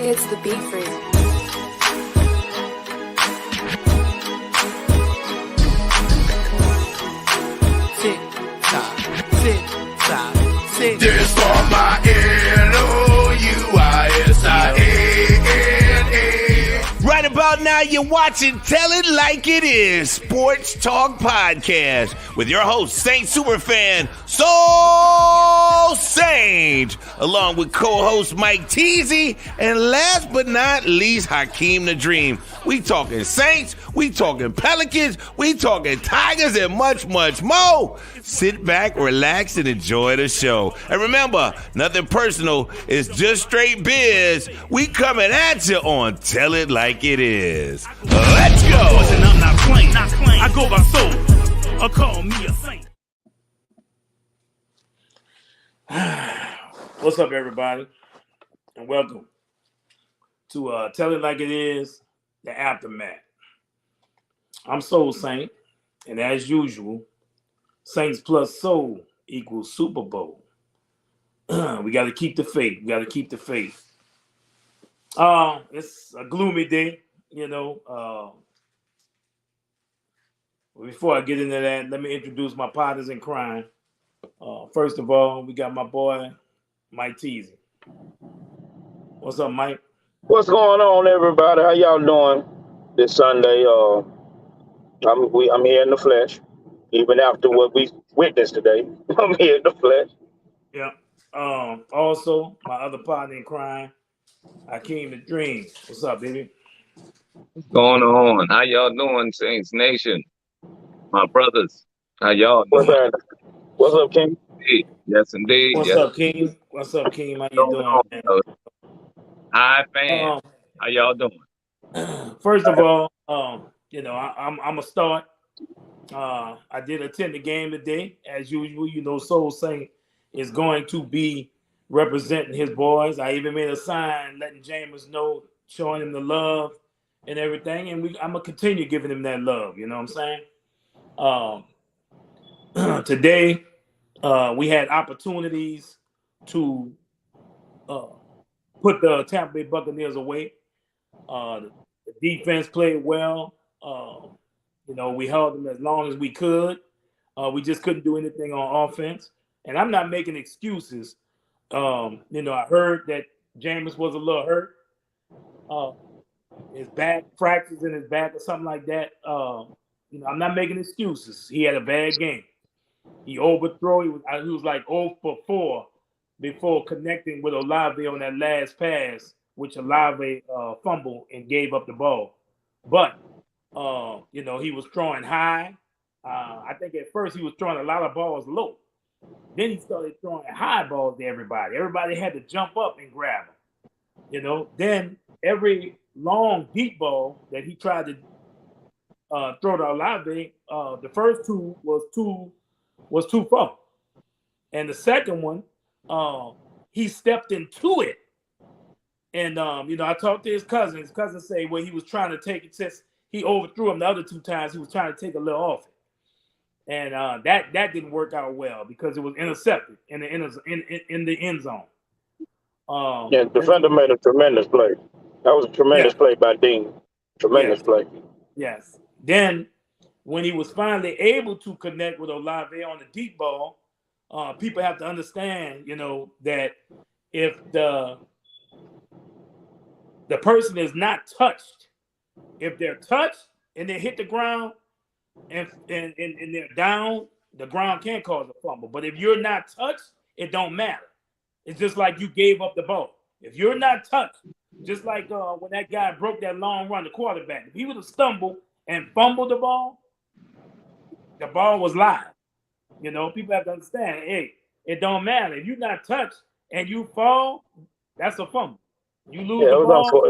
It's the beat freak. Tick tock, tick tock, tick. This for my Louisiana. Right about now, you're watching Tell It Like It Is, Sports Talk Podcast, with your host, Saint Superfan, Soul Saint, along with co-host Mike Teasy, and last but not least, Hakeem the Dream. We talking Saints, we talking Pelicans, we talking Tigers, and much, much more. Sit back, relax, and enjoy the show. And remember, nothing personal, it's just straight biz. We coming at you on Tell It Like It Is. Let's go. I'm not playing. I go by soul. Or call me a saint. What's up, everybody? And welcome to Tell It Like It Is, the Aftermath. I'm Soul Saint, and as usual, Saints plus Soul equals Super Bowl. We got to keep the faith. It's a gloomy day, you know. Before I get into that, let me introduce my partners in crime. First of all, we got my boy, Mike Teasy. What's up, Mike? What's going on, everybody? How y'all doing this Sunday? I'm here in the flesh, even after what we witnessed today. I'm here in the flesh. Yeah. Also, my other partner in crime, Hakeem the Dream. What's up, baby? What's going on? How y'all doing, Saints Nation? My brothers, how y'all doing? What's up, King? Yes, indeed. What's up, King? How you doing, man? Hi, fam. How y'all doing? First of all, I'm gonna start. I did attend the game today, as usual. You know, Soul Saint is going to be representing his boys. I even made a sign letting James know, showing him the love and everything, and I'm gonna continue giving him that love. You know what I'm saying? Today, we had opportunities to put the Tampa Bay Buccaneers away. The defense played well. We held them as long as we could. We just couldn't do anything on offense. And I'm not making excuses. I heard that Jameis was a little hurt. His back fractures in his back or something like that. I'm not making excuses. He had a bad game. He overthrew. He was like 0 for 4 before connecting with Olave on that last pass, which Olave fumbled and gave up the ball. But, he was throwing high. I think at first he was throwing a lot of balls low. Then he started throwing high balls to everybody. Everybody had to jump up and grab him. Then every long, deep ball that he tried to throw to Olave, the first two was too far. And the second one, he stepped into it. And, I talked to his cousin. His cousin said, well, he was trying to take it since he overthrew him the other 2 times. He was trying to take a little off it. And that didn't work out well because it was intercepted in the end zone. The defender made a tremendous play. That was a tremendous play by Dean. Tremendous play. Yes. Then when he was finally able to connect with Olave on the deep ball, people have to understand, that if the person is not touched, if they're touched and they hit the ground and they're down, the ground can cause a fumble. But if you're not touched, it don't matter. It's just like you gave up the ball. If you're not touched, just like when that guy broke that long run, the quarterback, if he would have stumbled and fumbled the ball was live. People have to understand, hey, it don't matter. If you're not touched and you fall, that's a fumble. You lose the ball.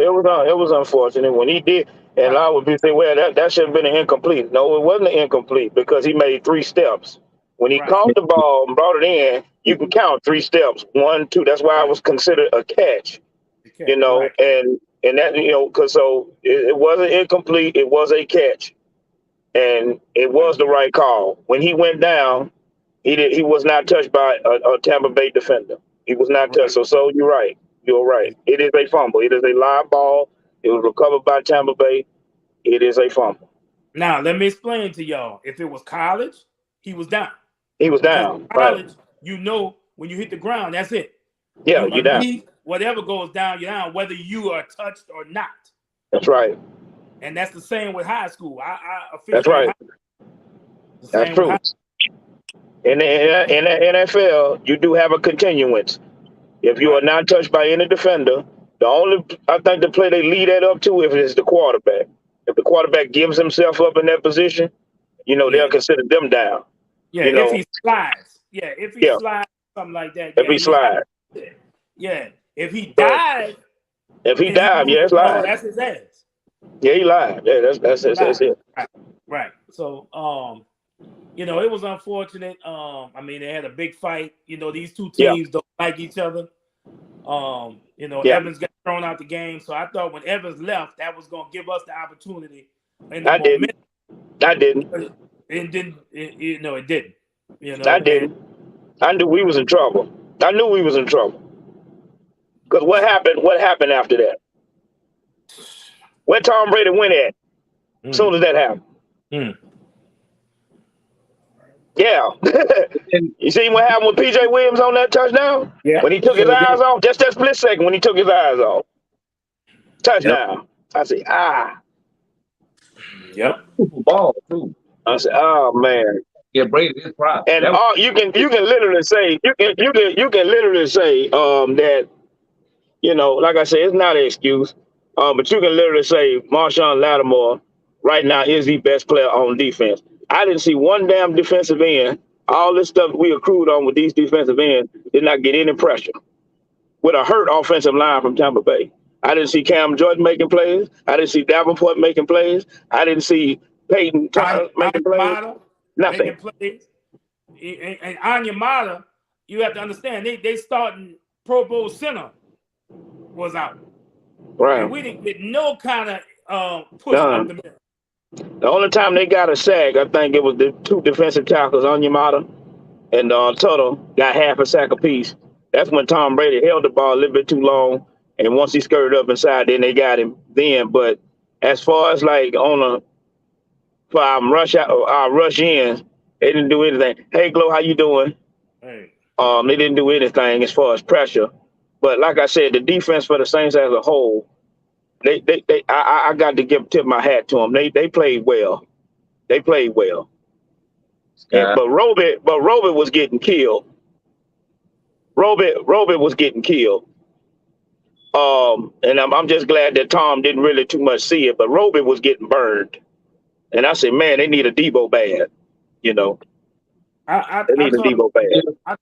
It was unfortunate when he did. And I would be saying, well, that should have been an incomplete. No, it wasn't an incomplete because he made 3 steps. When he caught the ball and brought it in, you can count 3 steps. 1, 2. That's why it was considered a catch. And that, because so it wasn't incomplete. It was a catch. And it was the right call. When he went down, he was not touched by a Tampa Bay defender. He was not touched. So you're right. You're right. It is a fumble. It is a live ball. It was recovered by Tampa Bay. It is a fumble. Now, let me explain to y'all. If it was college, he was down. He was Because down. college, Right. you know, when you hit the ground, that's it. Yeah, You you're down. whatever goes down, you're down, whether you are touched or not. That's right. And that's the same with high school. I That's officially right. That's true. In the NFL, you do have a continuance. If you are not touched by any defender, I think the play they lead that up to if it's the quarterback. If the quarterback gives himself up in that position, they'll consider them down. Yeah, if he slides. Yeah, if he slides, something like that. If he slides. Yeah. If he died. If he died, it's live. That's his ass. Yeah, he lied. Yeah, that's it. Right. So it was unfortunate. I mean, they had a big fight. These two teams don't like each other. Evans got thrown out the game. So I thought when Evans left, that was going to give us the opportunity. And I didn't. It didn't. It didn't. I didn't. I knew we was in trouble. Because what happened after that? Where Tom Brady went at? As soon as that happened. Yeah. You see what happened with P.J. Williams on that touchdown? Yeah. When he took his eyes off, just that split second when he took his eyes off. Touchdown. Yep. I said, Yep. Ball too. I said, oh man. Yeah, Brady is proud. And you can literally say that, like I said, it's not an excuse. But you can literally say Marshawn Lattimore right now is the best player on defense. I didn't see one damn defensive end. All this stuff we accrued on with these defensive ends did not get any pressure with a hurt offensive line from Tampa Bay. I didn't see Cam Jordan making plays. I didn't see Davenport making plays. I didn't see Peyton making plays. Nothing. Making plays. And Onyemata, you have to understand, they starting Pro Bowl center was out. Right. And we didn't get no kind of push up the middle. The only time they got a sack, I think it was the two defensive tackles, Onyemata and Tuttle, got half a sack apiece. That's when Tom Brady held the ball a little bit too long, and once he skirted up inside, then they got him then. But as far as like for our rush in, they didn't do anything. Hey, Glo, how you doing? Hey. They didn't do anything as far as pressure. But like I said, the defense for the Saints as a whole, I got to tip my hat to them. They played well. They played well. Yeah. But Robert was getting killed. Robert was getting killed. And I'm just glad that Tom didn't really too much see it, but Robert was getting burned. And I said, man, they need a Debo bad. They need a Debo bad. I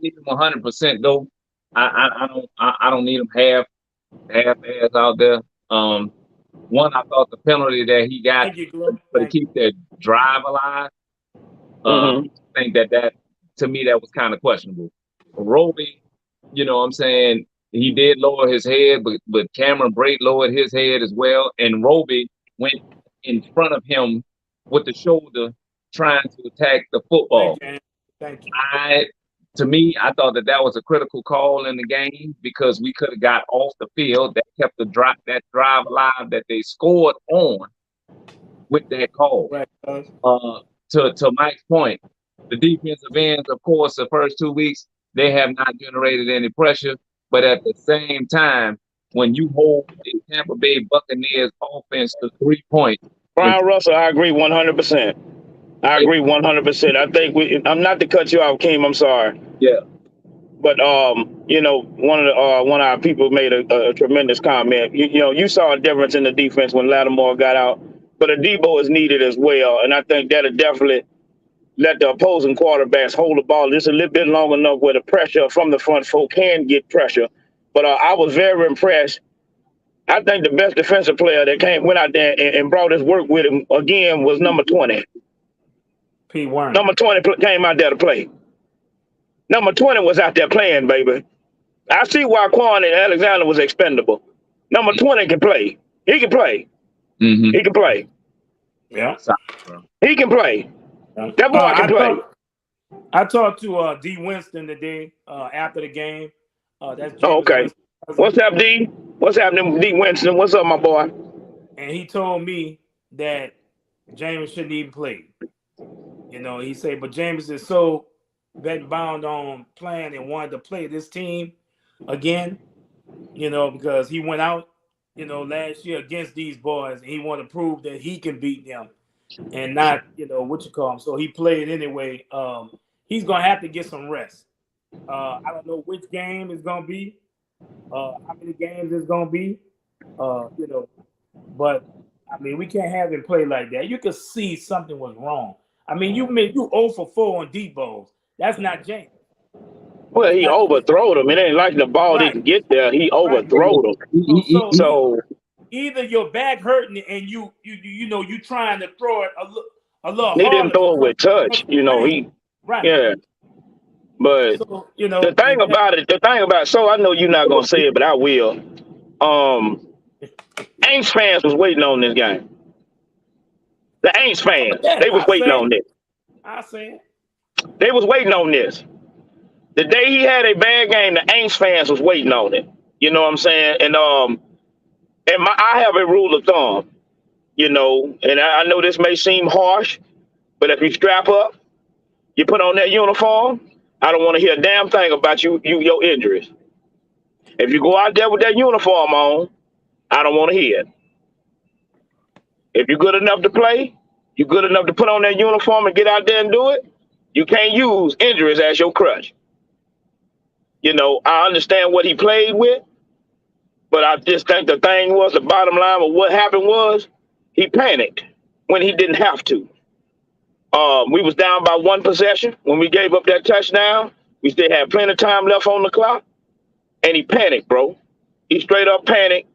need him 100% though. I don't need him half ass out there. One, I thought the penalty that he got to keep that drive alive. I think that to me that was kind of questionable. Roby, what I'm saying, he did lower his head, but Cameron Brate lowered his head as well, and Roby went in front of him with the shoulder trying to attack the football. Thank you. To me, I thought that was a critical call in the game because we could have got off the field. That kept that drive alive that they scored on with that call. Right. To Mike's point, the defensive ends, of course, the first 2 weeks, they have not generated any pressure. But at the same time, when you hold the Tampa Bay Buccaneers offense to 3 points. Brian Russell, I agree 100%. I agree 100%. I think I'm not to cut you off, Keem. I'm sorry. Yeah. But one of our people made a tremendous comment. You saw a difference in the defense when Lattimore got out, but a Debo is needed as well, and I think that'll definitely let the opposing quarterbacks hold the ball just a little bit long enough where the pressure from the front four can get pressure. But I was very impressed. I think the best defensive player that went out there and brought his work with him again was number 20. P. Warren. Number 20 came out there to play. Number 20 was out there playing, baby. I see why Quan and Alexander was expendable. Number 20 can play. He can play. Mm-hmm. He can play. Yeah. He can play. That boy can play. I talked to D. Winston today after the game. That's James okay. Winston. What's up, D? What's happening, D Winston? What's up, my boy? And he told me that James shouldn't even play. You know, he said, but James is so bent bound on playing and wanted to play this team again, you know, because he went out, you know, last year against these boys, and he wanted to prove that he can beat them and not, you know, what you call him. So he played anyway. He's gonna have to get some rest. I don't know which game is gonna be, how many games it's gonna be, you know, but I mean, we can't have him play like that. You could see something was wrong. I mean, you 0 for 4 on deep balls. That's not James. Well, he overthrowed him. It ain't like the ball Right. didn't get there. He overthrowed him. So either your back hurting and you know you trying to throw it a little he harder. didn't throw it with touch. You know, right. Yeah. But so, you know, the thing about so I know you're not gonna say it, but I will. Aints fans was waiting on this game. The Aints fans, they was waiting on this. I said they was waiting on this. The day he had a bad game, the Aints fans was waiting on it. You know what I'm saying? And I have a rule of thumb, you know, and I know this may seem harsh, but if you strap up, you put on that uniform, I don't want to hear a damn thing about your injuries. If you go out there with that uniform on, I don't want to hear it. If you're good enough to play, you're good enough to put on that uniform and get out there and do it, you can't use injuries as your crutch. You know, I understand what he played with, but I just think the thing was, the bottom line of what happened was he panicked when he didn't have to. We was down by 1 possession when we gave up that touchdown. We still had plenty of time left on the clock, and he panicked, bro. He straight up panicked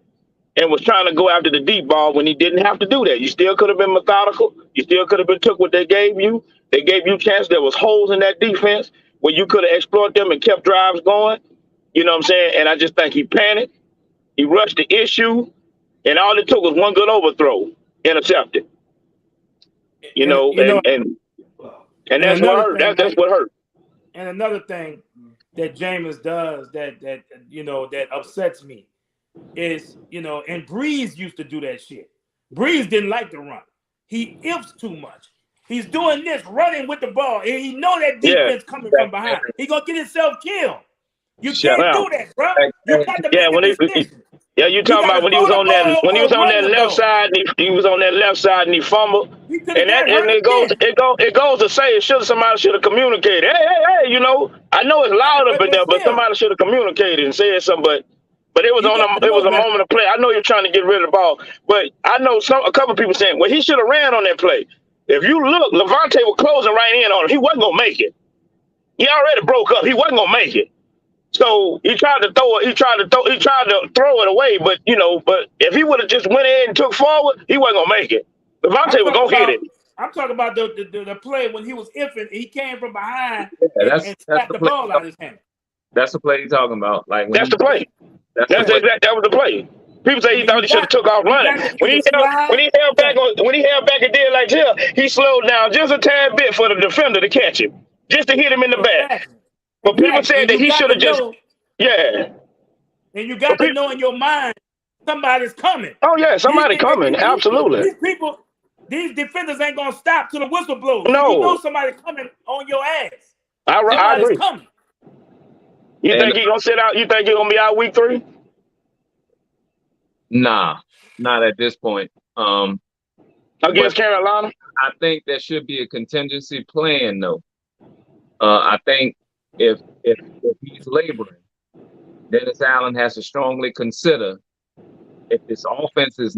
and was trying to go after the deep ball when he didn't have to do that. You still could have been methodical. You still could have been took what they gave you. They gave you a chance. There was holes in that defense where you could have exploited them and kept drives going. You know what I'm saying? And I just think he panicked. He rushed the issue, and all it took was one good overthrow, intercepted. And that's what hurt. That's what hurt. And another thing that Jameis does that upsets me is, you know, and Breeze used to do that shit. Breeze didn't like to run. He ifs too much. He's doing this, running with the ball, and he know that defense coming from behind. He gonna get himself killed. You can't do that, bro. You got to make a decision. You talking about when he was on that left side, and he was on that left side and he fumbled. And it goes to say somebody should have communicated. Hey, you know, I know it's loud up in there, but somebody should have communicated and said something. But it was a moment of play. I know you're trying to get rid of the ball, but I know a couple of people saying, well, he should have ran on that play. If you look, Levante was closing right in on him. He wasn't gonna make it. He already broke up. He wasn't gonna make it. So he tried to throw it away, but if he would have just went in and took forward, he wasn't gonna make it. Levante was gonna hit it. I'm talking about the play when he was ifing. He came from behind and slapped the ball out of his hand. That's the play he's talking about. That's the play. That was the play. People say he thought he should have took off running. When he held back and did like this, he slowed down just a tad bit for the defender to catch him, just to hit him in the back. But people said that he should have just, And you got to know in your mind somebody's coming. Oh yeah, somebody coming. Absolutely. These defenders ain't gonna stop till the whistle blows. No, you know somebody coming on your ass. I agree. Coming. You think he's gonna sit out? You think he's gonna be out week 3? Nah, not at this point. Against Carolina, I think there should be a contingency plan, though. I think if he's laboring, Dennis Allen has to strongly consider if this offense is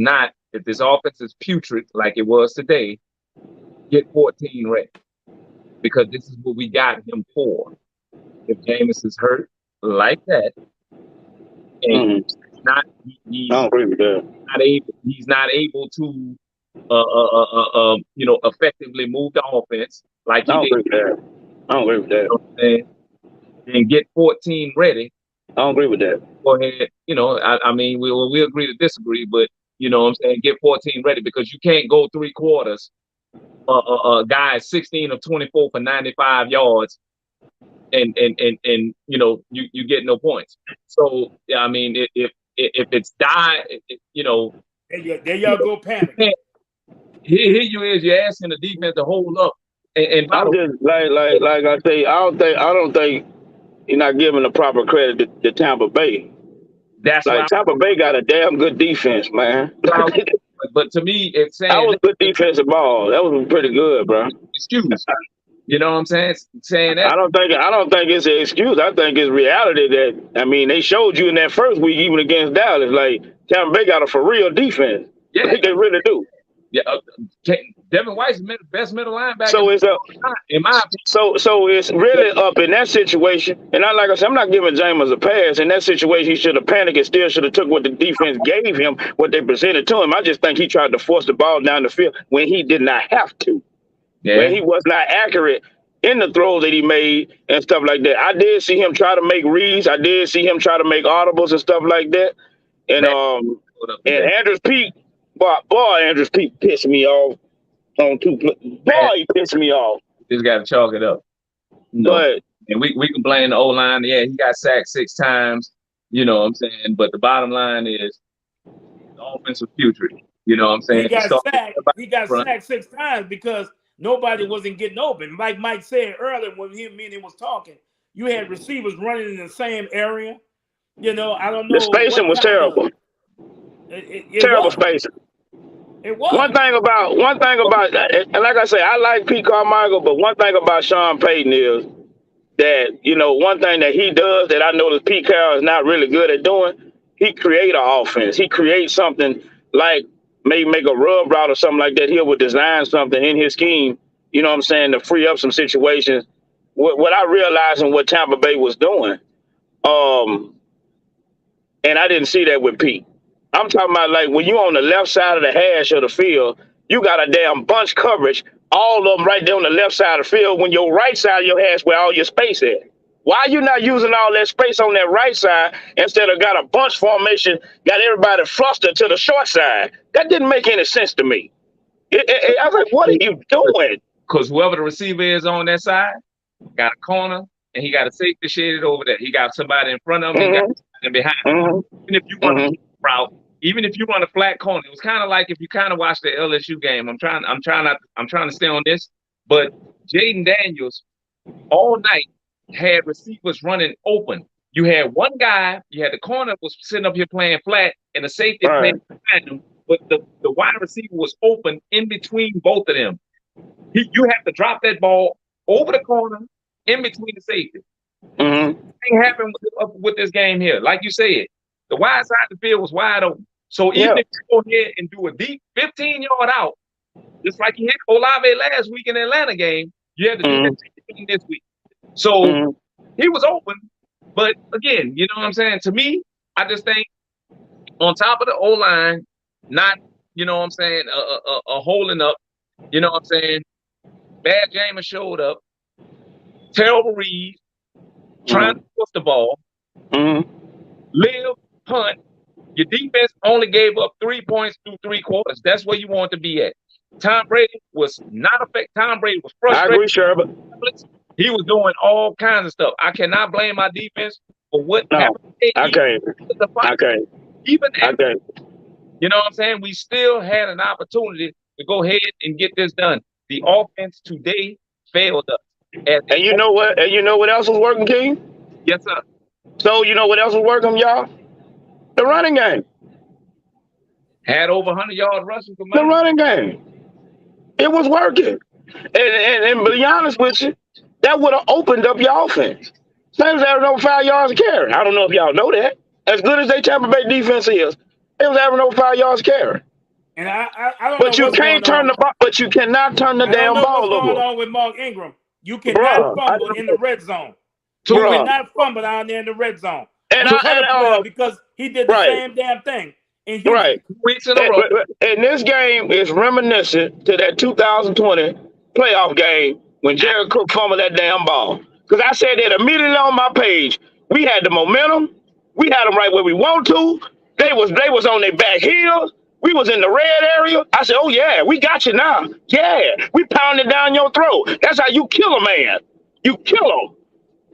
putrid like it was today, get 14 ready, because this is what we got him for. If Jameis is hurt like that, and I don't agree with that. He's not able to, effectively move the offense like he did. I don't agree with that. You know what I'm saying? And get 14 ready. I don't agree with that. Go ahead. I mean, we agree to disagree, but you know what I'm saying? Get 14 ready, because you can't go 3 quarters. Guys 16 of 24 for 95 yards, and you know, you get no points. So yeah, I mean, if it's you know, there y'all go panic. Here you is, you're asking the defense to hold up. And I'm just like I say, I don't think you're not giving the proper credit to Tampa Bay. That's like Tampa Bay got a damn good defense, man. But to me, it's saying that was good defensive ball. That was pretty good, bro. Excuse. You know what I'm saying? Saying that. I don't think it's an excuse. I think it's reality that, I mean, they showed you in that first week, even against Dallas, like Tampa Bay got a for real defense. Yeah, they really do. Yeah, Devin White's the best middle linebacker. So it's in my opinion. So it's really up in that situation. And like I said, I'm not giving Jameis a pass. In that situation, he should have panicked and still should have took what the defense gave him, what they presented to him. I just think he tried to force the ball down the field when he did not have to. Yeah. When he was not accurate in the throws that he made and stuff like that. I did see him try to make reads. I did see him try to make audibles and stuff like that. And Andrews Peak, boy, Andrews Peak pissed me off on two. Boy, he pissed me off. Just got to chalk it up. But and we can blame the O-line. Yeah, he got sacked 6 times. You know what I'm saying? But the bottom line is the offensive putrid. You know what I'm saying? He got sacked 6 times because nobody wasn't getting open. Like Mike said earlier when me and him was talking, you had receivers running in the same area. You know, I don't know. The spacing was terrible. Terrible spacing. It was. One thing about, and like I say, I like Pete Carmichael, but one thing about Sean Payton is that, you know, one thing that he does that I notice Pete Carroll is not really good at doing, he create an offense. He creates something like maybe make a rub route or something like that. He would design something in his scheme, you know what I'm saying, to free up some situations. What I realized in what Tampa Bay was doing, and I didn't see that with Pete. I'm talking about like when you on the left side of the hash of the field, you got a damn bunch coverage, all of them right there on the left side of the field, when your right side of your hash where all your space is. Why are you not using all that space on that right side instead of got a bunch formation, got everybody flustered to the short side? That didn't make any sense to me. I was like, what are you doing? Because whoever the receiver is on that side got a corner and he got a safety shaded over there. He got somebody in front of him, he got somebody behind him. Even if you want to route, even if you run a flat corner, it was kind of like if you kind of watch the LSU game. I'm trying to stay on this, but Jaden Daniels all night had receivers running open. You had one guy, you had the corner was sitting up here playing flat, and the safety playing behind him, but the wide receiver was open in between both of them. You have to drop that ball over the corner in between the safety. Thing happened with this game here. Like you said, the wide side of the field was wide open. So even if you go ahead and do a deep 15-yard out, just like you hit Olave last week in the Atlanta game, you had to do that this week. So he was open. But again, you know what I'm saying? To me, I just think on top of the O-line, not, you know what I'm saying, a holding up, you know what I'm saying? Bad Jameis showed up. Terrible read. Trying to push the ball. Live, punt. Your defense only gave up 3 points through 3 quarters. That's where you want to be at. Tom Brady was not effective. Tom Brady was frustrated. I agree, sure, but he was doing all kinds of stuff. I cannot blame my defense for what happened. I can't. Even after, you know what I'm saying? We still had an opportunity to go ahead and get this done. The offense today failed us. And you know what? And you know what else was working, King? Yes, sir. So you know what else was working, y'all? The running game. Had over 100-yard rushing. The running game. It was working. And to be honest with you, that would have opened up your offense. Same as averaging over 5 yards a carry. I don't know if y'all know that. As good as they Tampa Bay defense is, it was averaging over 5 yards a carry. And I don't but know you can't turn the ball. But you cannot turn the damn ball over. What's going on with Mark Ingram? You cannot fumble in the red zone. You cannot fumble down there in the red zone. And because he did the same damn thing. And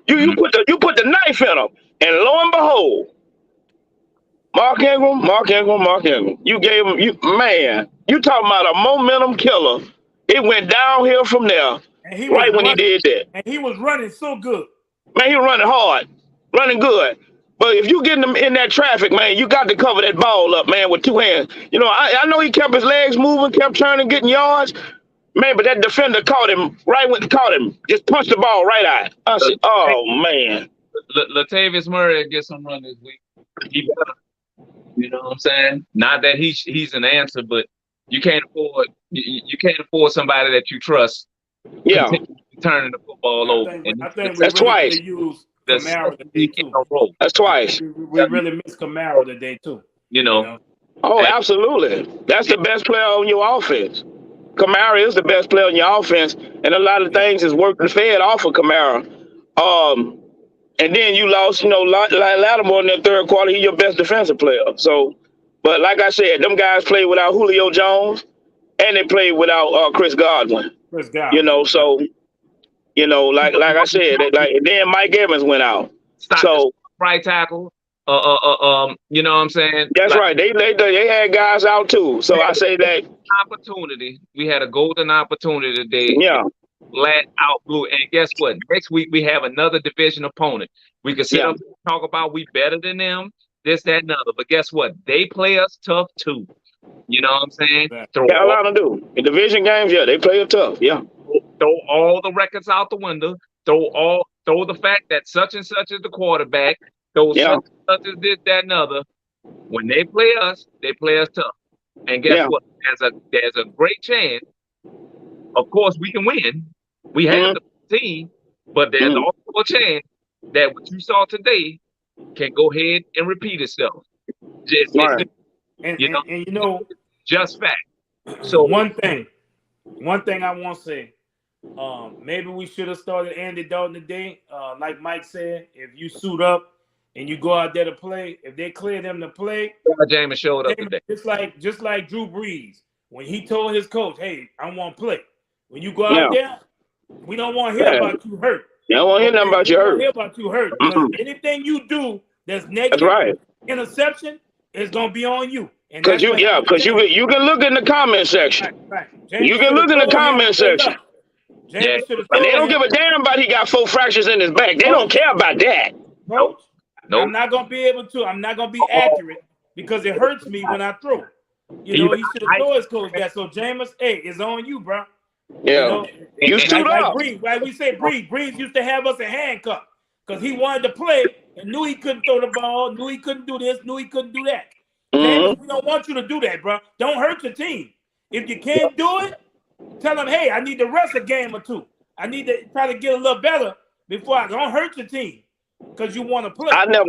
You put the knife in him, and lo and behold, Mark Ingram. You gave him you talking about a momentum killer. It went downhill from there. And he Right when he running, did that. and he was running so good. Man, he was running hard, running good. But if you get him in that traffic, man, you got to cover that ball up, man, with two hands. You know, I know he kept his legs moving, kept turning, getting yards. Man, but that defender caught him right when he caught him. Just punched the ball right out. I said, oh, man. Latavius Murray gets some run this week. He better. You know what I'm saying? Not that he's an answer, but you can't afford somebody that you trust. Yeah, turning the football over. I think that's twice. Use Kamara today too. That's twice. We really miss Kamara today too. You know. Oh, absolutely. That's the best player on your offense. Kamara is the best player on your offense, and a lot of things is working fed off of Kamara. And then you lost, Lattimore in the third quarter. He's your best defensive player. So, but like I said, them guys played without Julio Jones, and they played without Chris Godwin. So, like I said, then Mike Evans went out. So right tackle. You know what I'm saying? That's right. They had guys out too. So I say that opportunity. We had a golden opportunity today. Yeah. Flat out blue. And guess what? Next week we have another division opponent. We can sit up and talk about we better than them, this, that, and other. But guess what? They play us tough too. You know what I'm saying? Carolina do. In division games, they play us tough. Yeah. Throw all the records out the window. Throw the fact that such and such is the quarterback. Such and such is this, that, and other. When they play us tough. And guess what? There's a great chance. Of course, we can win. We have the team, but there's also a chance that what you saw today can go ahead and repeat itself. Just fact. So one thing I want to say, maybe we should have started Andy Dalton today. Like Mike said, if you suit up and you go out there to play, if they clear them to play, Jameis showed up today. Just like Drew Brees, when he told his coach, "Hey, I want to play." When you go out there, we don't want to hear about you hurt. You don't want to hear nothing about you hurt. Hear about you hurt. Anything you do that's negative, interception, is gonna be on you. Because you can look in the comment section. Right. You can look in the comment section. And they don't give a damn about he got 4 fractures in his back. They don't care about that. Nope. I'm not gonna be able to. I'm not gonna be accurate because it hurts me when I throw. He should have told his coach that. So Jameis, it's on you, bro. Yeah, you stood up. Like we say, Breeze used to have us in handcuffs because he wanted to play and knew he couldn't throw the ball, knew he couldn't do this, knew he couldn't do that. We don't want you to do that, bro. Don't hurt your team. If you can't do it, tell them, hey, I need to rest a game or two. I need to try to get a little better before I don't hurt your team because you want to play. I don't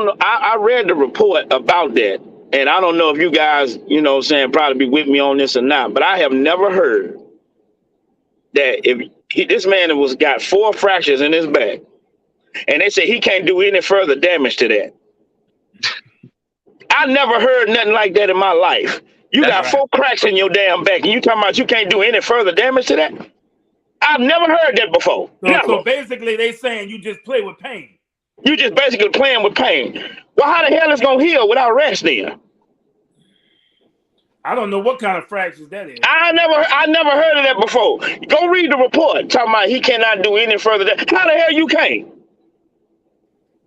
know. I read the report about that. And I don't know if you guys, probably be with me on this or not, but I have never heard that this man got 4 fractures in his back, and they say he can't do any further damage to that. I never heard nothing like that in my life. You got 4 cracks in your damn back, and you talking about you can't do any further damage to that? I've never heard that before. So basically, they saying you just play with pain. You just basically playing with pain. Well, how the hell is it gonna heal without rest then? I don't know what kind of fractures that is. I never heard of that before. Go read the report talking about he cannot do any further. How the hell you can't?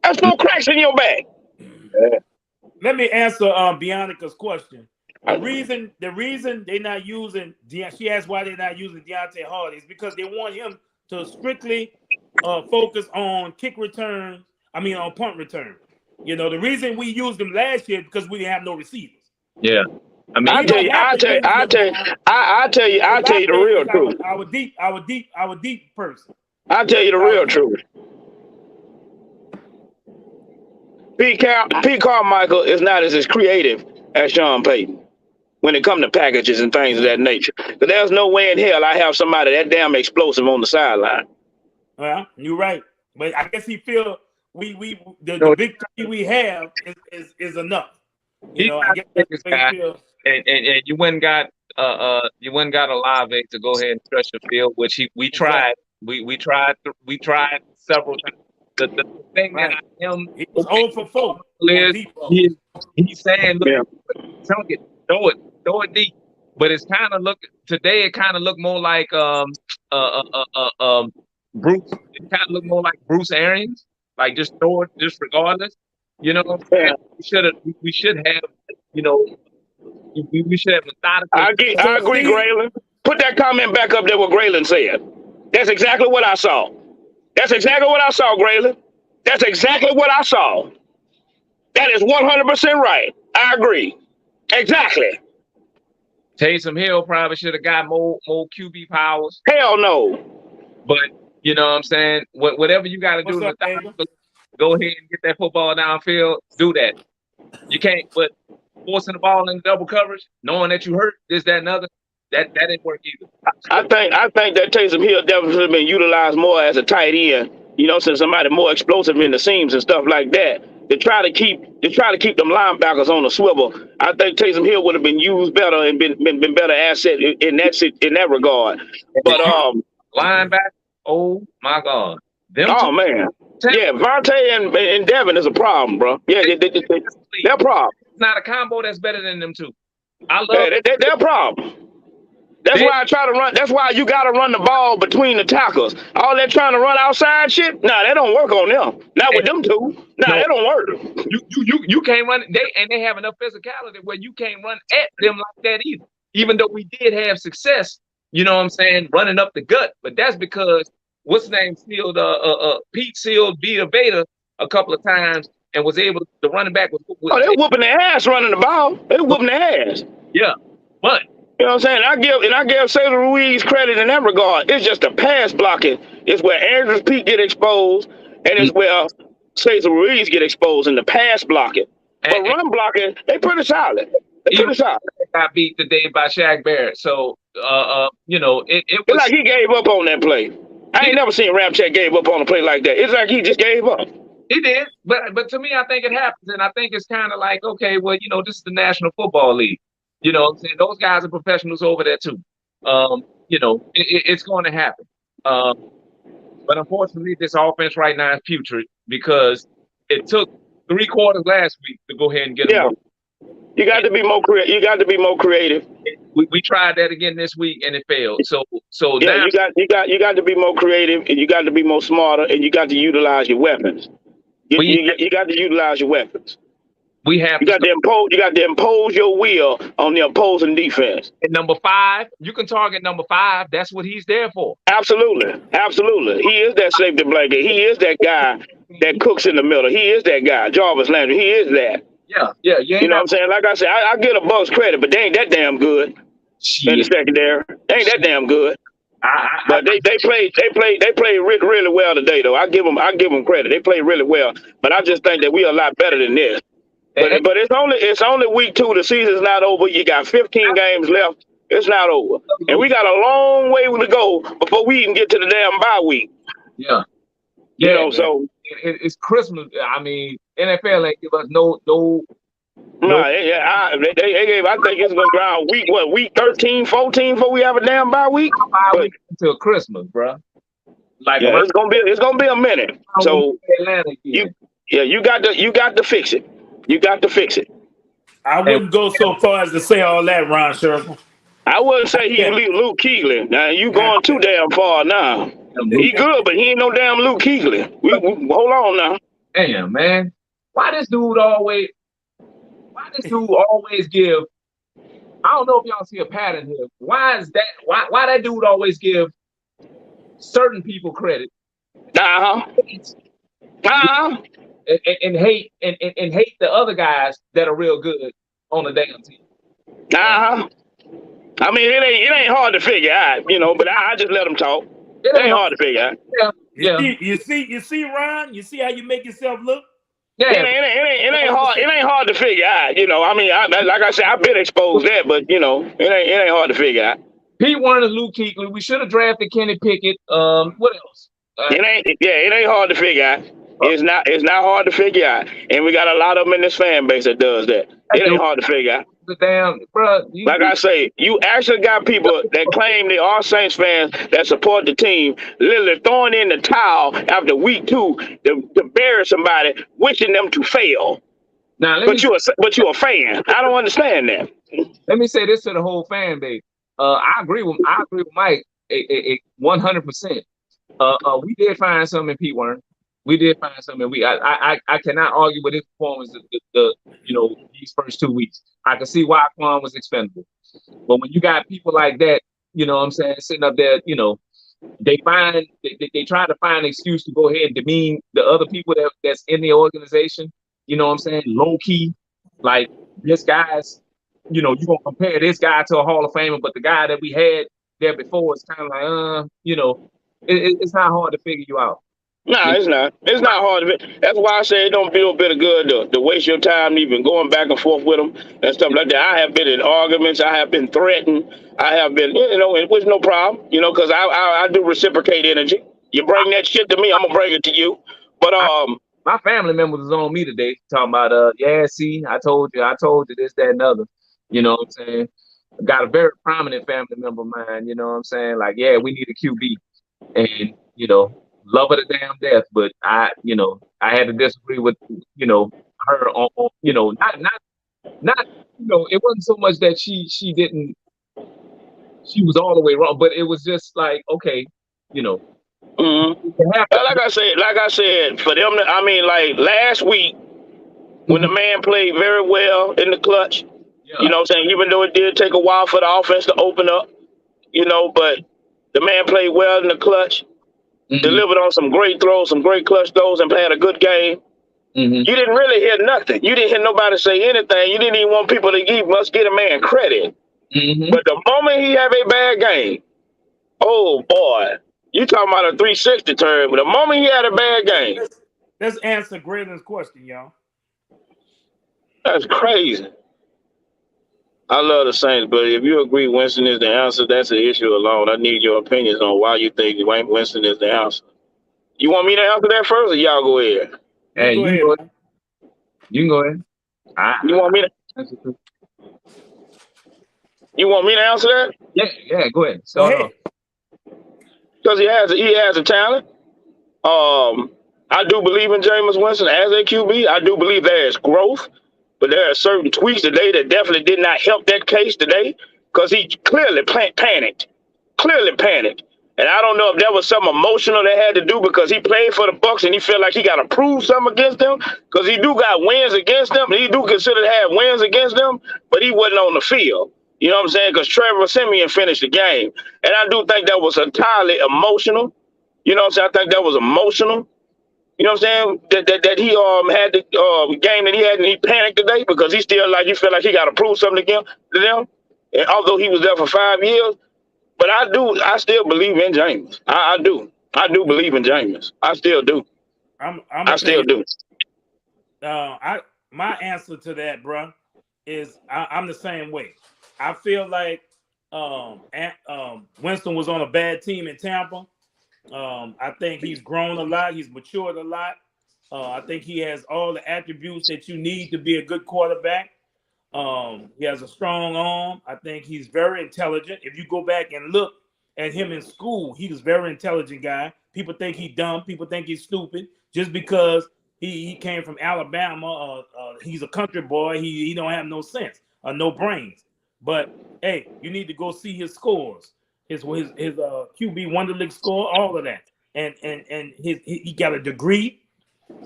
There's no cracks in your back. Let me answer Bianca's question. The reason they're not using she asked why they're not using Deontay Hardy is because they want him to strictly focus on on punt return. The reason we used him last year is because we didn't have no receivers. Yeah. I mean, I'll tell you the real truth. Our deep person. I'll tell you the real truth. Pete Carmichael is not as creative as Sean Payton when it comes to packages and things of that nature. But there's no way in hell I have somebody that damn explosive on the sideline. Well, you're right. But I guess he feel the victory we have is enough. I guess that's what he feels. And you went and got Olave to go ahead and stretch the field, which we tried. We tried several times. The thing that I am he was 0 for 4 is he's saying, look, Yeah. chunk it, throw it deep. But it's kind of today. It kind of looked more like Bruce. It kind of looked more like Bruce Arians, like just throw it, just regardless. You know what I'm saying? We should have, you know, we should have methodically. I agree, Graylin. Put that comment back up there what Graylin said. That's exactly what I saw. That's exactly what I saw, Graylin. That's exactly what I saw. That is 100% right. I agree. Exactly. Taysom Hill probably should have got more QB powers. Hell no. But you know what I'm saying? Whatever you got to do, go ahead and get that football downfield. Do that. You can't, but forcing the ball in double coverage, knowing that you hurt this, that, and other, that didn't work either. I think that Taysom Hill definitely should have been utilized more as a tight end. You know, since somebody more explosive in the seams and stuff like that. To try to keep them linebackers on the swivel. I think Taysom Hill would have been used better and been better asset in that regard. But linebacker, oh my God. Oh man. Yeah, Vontae and Devin is a problem, bro. Yeah, they're a problem. It's not a combo that's better than them two. I love they're a problem. That's why I try to run. That's why you got to run the ball between the tackles. All that trying to run outside shit, nah, that don't work on them. Not with them two. Nah, that don't work. You can't run. They have enough physicality where you can't run at them like that either. Even though we did have success, you know what I'm saying, running up the gut. But that's because what's his name sealed Pete sealed Vita Veda a couple of times and was able to run it back with they're whooping their ass running the ball. They're whooping their ass. Yeah, but you know what I'm saying? I give Cesar Ruiz credit in that regard. It's just the pass blocking. It's where Andrews Pete get exposed, and it's where Cesar Ruiz get exposed in the pass blocking. But run blocking, they pretty solid. They pretty solid. Got beat today by Shaq Barrett. So you know, it was like he gave up on that play. I ain't never seen Ramchek gave up on a play like that. It's like he just gave up. He did, but to me, I think it happens, and I think it's kind of like, okay, well, you know, this is the National Football League. You know what I'm saying? Those guys are professionals over there too. You know, it's going to happen. But unfortunately, this offense right now is putrid because it took 3 quarters last week to go ahead and get them. You got to be more creative. You got to be more creative. We tried that again this week and it failed. So yeah, now you got to be more creative and you got to be more smarter and you got to utilize your weapons. You got to utilize your weapons. You got to impose your will on the opposing defense. And number 5, you can target number 5. That's what he's there for. Absolutely. He is that safety blanket. He is that guy that cooks in the middle. He is that guy. Jarvis Landry. He is that. Yeah. You know what I'm saying? Like I said, I give the Bucs credit, but they ain't that damn good in the secondary. They ain't that damn good. But they played really well today, though. I give them credit. They played really well. But I just think that we are a lot better than this. But it's only week 2. The season's not over. You got 15 games left. It's not over, and we got a long way to go before we even get to the damn bye week. Yeah. You know, so it's Christmas. I mean, NFL ain't give us no. They gave. I think it's gonna ground week 13, 14 before we have a damn bye week. Until Christmas, bro. Like it's gonna be a minute. So you got to fix it. You got to fix it. I wouldn't go so far as to say all that, Ron Sherman. I wouldn't say he Luke Kuechly. Now you going too damn far now. He good, but he ain't no damn Luke Kuechly. We hold on now. Damn, man. Why this dude always give? I don't know if y'all see a pattern here. Why is that? Why that dude always give certain people credit? And hate the other guys that are real good on the damn team. I mean, it ain't hard to figure out, you know. But I just let them talk. It ain't hard to figure out. Yeah. You see, Ron. You see how you make yourself look. Yeah. It ain't hard. It ain't hard to figure out, you know. I mean, like I said, I've been exposed that, but you know, it ain't hard to figure out. Pete Werner, Luke Kuechly. We should have drafted Kenny Pickett. What else? It ain't hard to figure out. It's not hard to figure out, and we got a lot of them in this fan base that does that. It ain't hard to figure out. the damn, bro. Like I say, you actually got people that claim they are Saints fans that support the team, literally throwing in the towel after week 2 to bury somebody, wishing them to fail. Now, But you're a fan. I don't understand that. Let me say this to the whole fan base. I agree with Mike 100%. We did find something in Pete Werner. We did find something. I cannot argue with his performance these first 2 weeks. I can see why Quan was expendable. But when you got people like that, you know what I'm saying, sitting up there, they try to find an excuse to go ahead and demean the other people that's in the organization. You know what I'm saying? Low key, like this guy's, you're gonna compare this guy to a Hall of Famer, but the guy that we had there before is kind of like, it's not hard to figure you out. No, it's not. It's not hard to. That's why I say it don't feel a bit of good to waste your time even going back and forth with them and stuff like that. I have been in arguments. I have been threatened. I have been, it was no problem, because I do reciprocate energy. You bring that shit to me, I'm gonna bring it to you. But my family members was on me today talking about see, I told you this, that, and other. You know what I'm saying? I got a very prominent family member of mine, you know what I'm saying? Like, yeah, we need a QB. And, love her to damn death, but I had to disagree with, her on, not, it wasn't so much that she was all the way wrong, but it was just like, okay, Mm-hmm. Like I said, for them, like last week when the man played very well in the clutch, you know what I'm saying? Even though it did take a while for the offense to open up, but the man played well in the clutch, delivered on some great throws, some great clutch throws, and played a good game. You didn't really hear nothing. You didn't hear nobody say anything. You didn't even want people to must get a man credit. But the moment he have a bad game, oh boy, you talking about a 360 turn. But the moment he had a bad game, let's answer Graydon's question, y'all. That's crazy. I love the Saints, but if you agree Winston is the answer, that's an issue alone. I need your opinions on why you think Winston is the answer. You want me to answer that first, or y'all go ahead? Hey, you can go ahead. You want me to? You want me to answer that? Yeah, go ahead. So, because he has a talent. I do believe in Jameis Winston as a QB. I do believe there is growth. But there are certain tweaks today that definitely did not help that case today because he clearly panicked. Clearly panicked. And I don't know if that was something emotional that had to do because he played for the Bucs and he felt like he got to prove something against them because he do got wins against them. And he do consider to have wins against them, but he wasn't on the field. You know what I'm saying? Because Trevor Siemian finished the game. And I do think that was entirely emotional. You know what I'm saying? I think that was emotional. You know what I'm saying? That he had the game that he had and he panicked today because he felt like he got to prove something to them. And although he was there for 5 years, but I still believe in Jameis. I do believe in Jameis. I still do. I still do. My answer to that, bro, is I'm the same way. I feel like Winston was on a bad team in Tampa. I think he's grown a lot. He's matured a lot. I think he has all the attributes that you need to be a good quarterback. He has a strong arm. I think he's very intelligent. If you go back and look at him in school, he was a very intelligent guy. People think he's dumb. People think he's stupid just because he came from Alabama. He's a country boy. He don't have no sense or no brains. But hey, you need to go see his scores. His QB Wonder League score, all of that, and he got a degree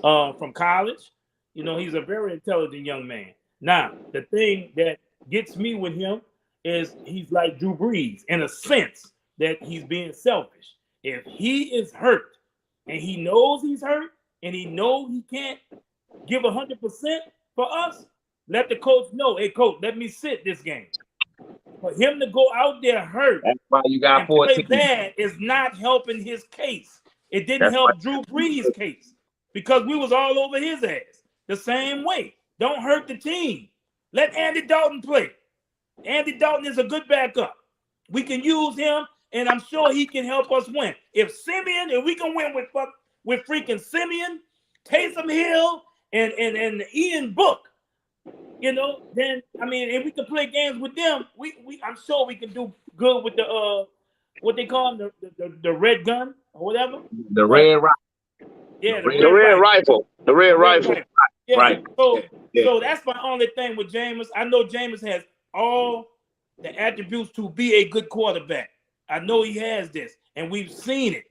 from college. He's a very intelligent young man. Now, the thing that gets me with him is he's like Drew Brees in a sense that he's being selfish. If he is hurt and he knows he's hurt and he knows he can't give 100% for us, let the coach know. Hey, coach, let me sit this game. For him to go out there hurt that's why you got and play bad is not helping his case. It didn't help Drew Brees' case because we was all over his ass the same way. Don't hurt the team. Let Andy Dalton play. Andy Dalton is a good backup. We can use him, and I'm sure he can help us win. If we can win with freaking Siemian, Taysom Hill, and Ian Book. then I mean, if we can play games with them, I'm sure we can do good with the what they call them, the red gun or whatever. The red rifle. Yeah, the red rifle. The red rifle. Yeah. Right. So that's my only thing with Jameis. I know Jameis has all the attributes to be a good quarterback. I know he has this, and we've seen it,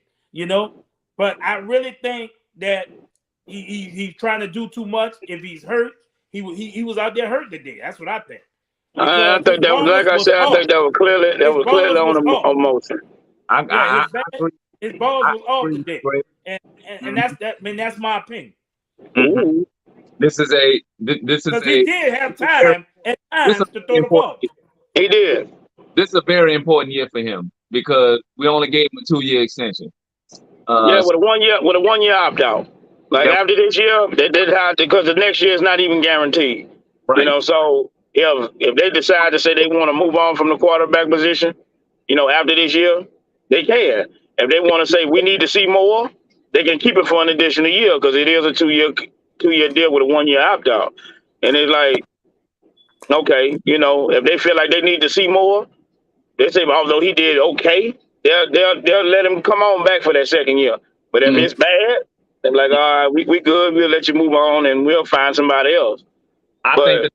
But I really think that he's trying to do too much. If he's hurt, he was out there hurt today. That's what I think. I think that was, like I said, I think that was clearly on motion. His balls was off today, and that's that. I mean, that's my opinion. Mm-hmm. This is because he did have time at times to throw the ball. He did. This is a very important year for him because we only gave him a 2-year extension. With a 1 year opt out. Like after this year, they did have to, because the next year is not even guaranteed. Right. So if they decide to say they want to move on from the quarterback position, after this year, they can. If they want to say we need to see more, they can keep it for an additional year because it is a 2-year deal with a 1 year opt out. And it's like, okay, if they feel like they need to see more, they say, although he did okay, they'll let him come on back for that second year. But if it's bad, they're like, all right, we good. We'll let you move on and we'll find somebody else. I think the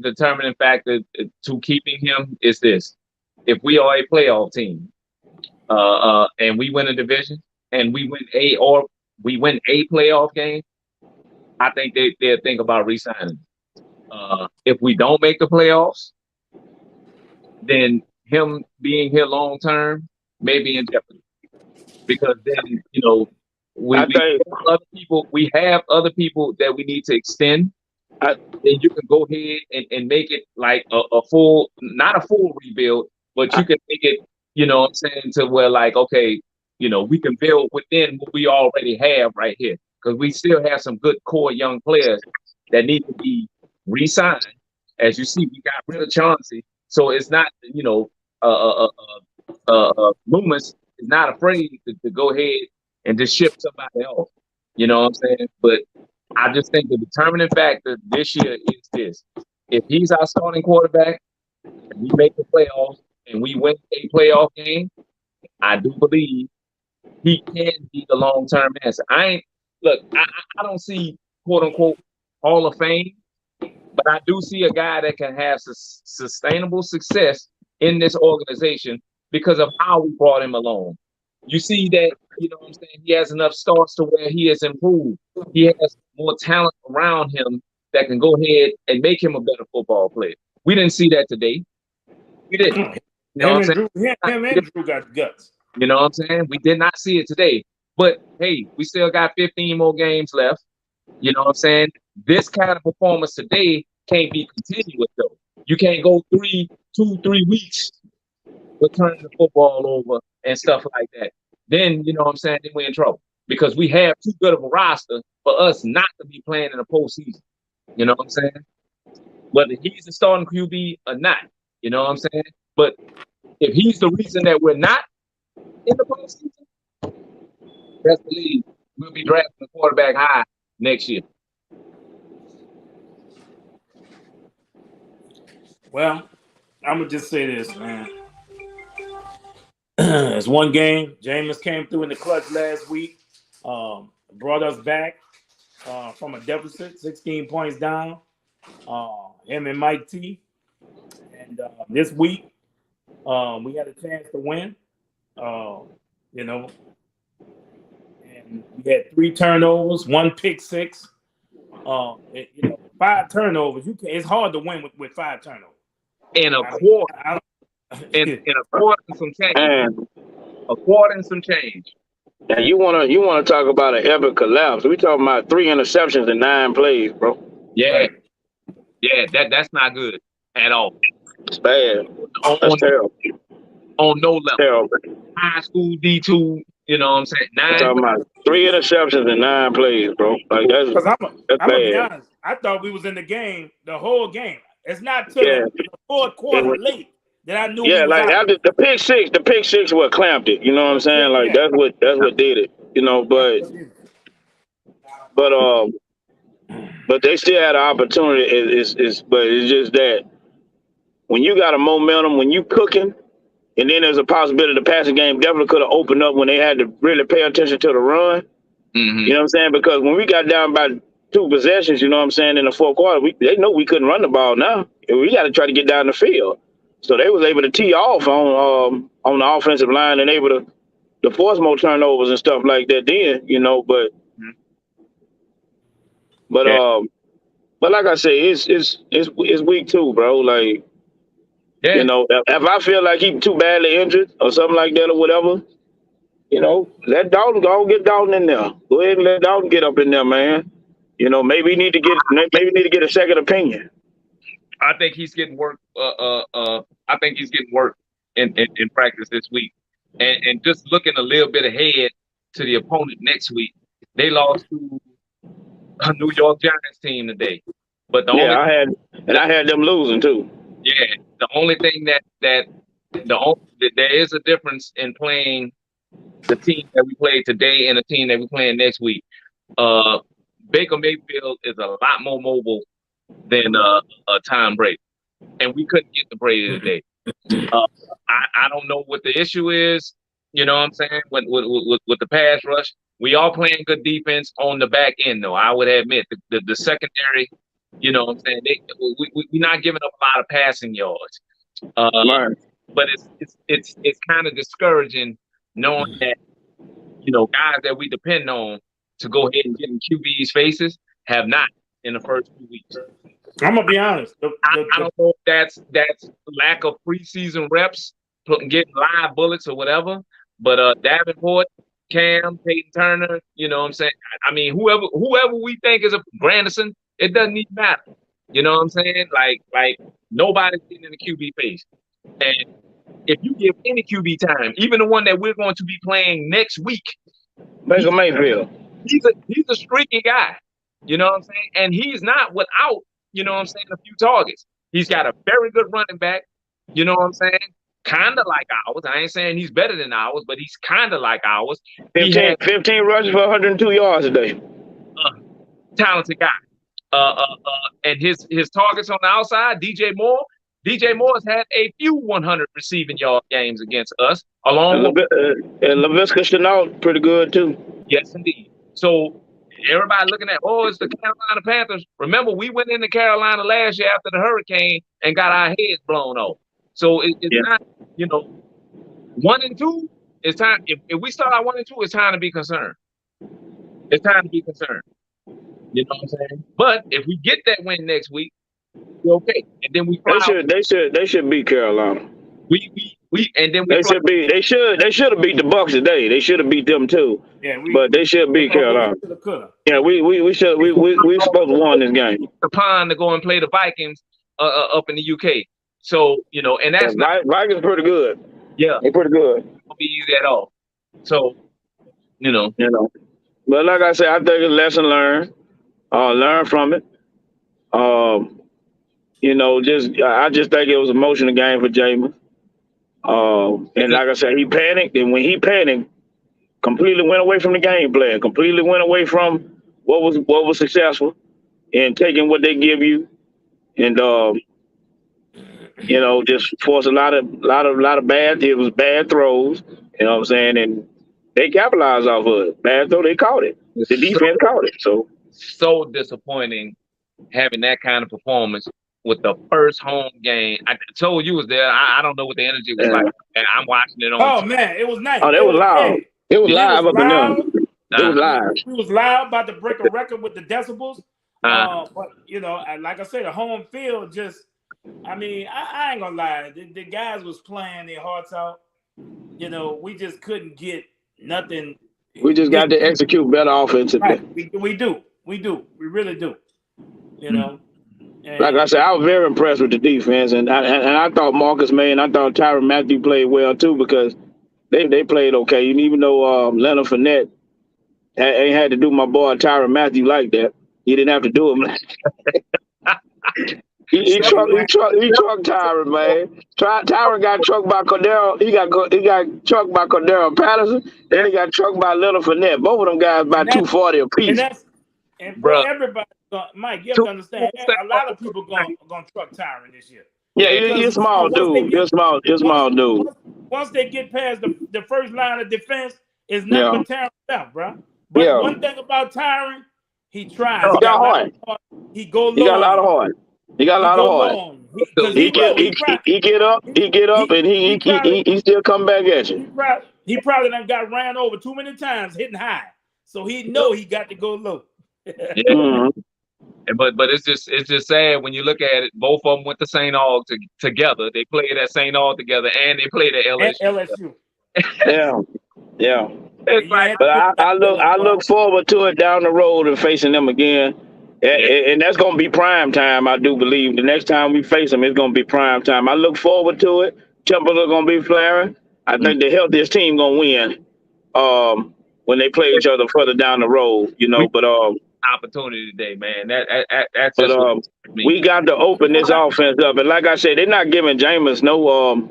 determining factor to keeping him is this: if we are a playoff team, and we win a division, and we win a playoff game, I think they'll think about re-signing. If we don't make the playoffs, then him being here long term may be in jeopardy. Because then, we have other people that we need to extend. Then you can go ahead and make it like a full, not a full rebuild, but you can make it, to where like, okay, we can build within what we already have right here. Because we still have some good core young players that need to be re-signed. As you see, we got rid of Chauncey. So it's not, Loomis is not afraid to go ahead and just ship somebody else. You know what I'm saying? But I just think the determining factor this year is this: if he's our starting quarterback, and we make the playoffs and we win a playoff game, I do believe he can be the long-term answer. I don't see quote unquote Hall of Fame, but I do see a guy that can have sustainable success in this organization because of how we brought him along. You see that, he has enough starts to where he has improved. He has more talent around him that can go ahead and make him a better football player. We didn't see that today. We didn't. Him and Drew got guts. You know what I'm saying? We did not see it today. But, hey, we still got 15 more games left. You know what I'm saying? This kind of performance today can't be continuous, though. You can't go 3 weeks with turning the football over and stuff like that. Then, then we're in trouble because we have too good of a roster for us not to be playing in the postseason. You know what I'm saying? Whether he's the starting QB or not, you know what I'm saying? But if he's the reason that we're not in the postseason, best believe we'll be drafting the quarterback high next year. Well, I'm going to just say this, man. It's one game. Jameis came through in the clutch last week, brought us back from a deficit, 16 points down, him and Mike T. And this week, we had a chance to win, and we had 3 turnovers, 1 pick six, 5 turnovers. It's hard to win with 5 turnovers. In a quarter. In a quarter and some change. A quarter and some change. And you wanna talk about an epic collapse. We talking about 3 interceptions in 9 plays, bro. Yeah. Right. Yeah, that's not good at all. It's bad. That's terrible. On no level. Terrible. High school D2, you know what I'm saying? 9. Talking about 3 interceptions in 9 plays, bro. Like that's bad. I'm gonna be honest. I thought we was in the game the whole game. It's not till the 4th quarter late that I knew. Yeah, like after the pick six what clamped it. You know what I'm saying? Like that's what did it. But they still had an opportunity. But it's just that when you got a momentum, when you cooking, and then there's a possibility the passing game definitely could have opened up when they had to really pay attention to the run. You know what I'm saying? Because when we got down by 2 possessions, you know what I'm saying, in the fourth quarter, they know we couldn't run the ball now. We got to try to get down the field. So they was able to tee off on the offensive line and able to force more turnovers and stuff like that then, you know, but like I say, it's week 2, bro. Like, you know, if I feel like he's too badly injured or something like that or whatever, you know, let Dalton get Dalton in there. Go ahead and let Dalton get up in there, man. You know, maybe you need to get a second opinion. I think he's getting work. I think he's getting work in practice this week, and just looking a little bit ahead to the opponent next week. They lost to a New York Giants team today, but I had them losing too. Yeah, the only thing that there is a difference in playing the team that we played today and the team that we're playing next week. Baker Mayfield is a lot more mobile than Tom Brady, and we couldn't get to Brady today. I don't know what the issue is. You know what I'm saying? With the pass rush, we are playing good defense on the back end, though. I would admit the secondary. You know what I'm saying? We're not giving up a lot of passing yards. But it's kind of discouraging knowing that, you know, guys that we depend on to go ahead and get in QB's faces have not in the first 2 weeks. I'm gonna be honest. I don't know if that's lack of preseason reps, getting live bullets or whatever. But Davenport, Cam, Peyton Turner, you know what I'm saying? I mean, whoever we think is a Granderson, it doesn't even matter. You know what I'm saying? Like nobody's getting in the QB face. And if you give any QB time, even the one that we're going to be playing next week, Baker Mayfield, he's a streaky guy. You know what I'm saying? And he's not without, you know what I'm saying, a few targets. He's got a very good running back. You know what I'm saying? Kind of like ours. I ain't saying he's better than ours, but he's kind of like ours. 15 rushes for 102 yards a day. Talented guy. And his targets on the outside, DJ Moore. DJ Moore's had a few 100 receiving yard games against us, along with LaVisca Chenault, pretty good too. Yes, indeed. So everybody looking at, it's the Carolina Panthers. Remember, we went into Carolina last year after the hurricane and got our heads blown off. So it's not, you know, 1 and 2. It's time. If we start out 1 and 2, it's time to be concerned. It's time to be concerned. You know what I'm saying? But if we get that win next week, we're okay. And then we they should beat Carolina. They should have beat the Bucs today. They should have beat them too. Yeah, but they should beat Carolina. Yeah, we should we supposed to won this game. The pond to go and play the Vikings up in the UK. So, you know, and that's Vikings pretty good. Yeah, they're pretty good. Won't be easy at all. So, you know. But like I said, I think it's a lesson learned. Learn from it. You know, I just think it was an emotional game for Jameis. And like I said, he panicked, and when he panicked, completely went away from the game plan, completely went away from what was successful, and taking what they give you, and you know, just forced a lot of bad. It was bad throws, you know what I'm saying, and they capitalized off of it. Bad throw, they caught it. The defense caught it. So disappointing having that kind of performance with the first home game. I told you was there. I don't know what the energy was like. And I'm watching it on. Oh man, it was nice. Oh, it was loud. It was live up in there. It was live. It was loud, about to break a record with the decibels. But you know, like I said, the home field just. I mean, I ain't gonna lie. The guys was playing their hearts out. You know, we just couldn't get nothing. We just got to execute better offensively. Right. We do. We really do. You know. And like I said, I was very impressed with the defense, and I thought Marcus May and I thought Tyrann Mathieu played well too, because they played okay. And even though Leonard Fournette ain't had to do my boy Tyrann Mathieu like that, he didn't have to do him. He trucked Tyrann, man. Tyrann got trucked by Cordero. He got trucked by Cordero Patterson. Then he got trucked by Leonard Fournette. Both of them guys by 240 apiece. And everybody's Mike, you have to understand. A lot of people gonna truck Tyron this year. Yeah, you're a small dude. You're a small dude. Once they get past the first line of defense, it's nothing but Tyron left, bro. But one thing about Tyron, he tries. He got a lot of heart. He go low. He got a lot of heart. He got a lot of heart. He get up, and he still come back at you. He probably done got ran over too many times hitting high, so he know he got to go low. Yeah. But it's just sad when you look at it. Both of them went to St. Aug together. They played at St. Aug together, and they played at LSU. Yeah. It's like, but I look forward to it down the road and facing them again. And that's going to be prime time, I do believe. The next time we face them, it's going to be prime time. I look forward to it. Tempers are going to be flaring. I think the healthiest team going to win when they play each other further down the road, you know. But opportunity today, man. That's just we got to open this offense up. And like I said, they're not giving Jameis no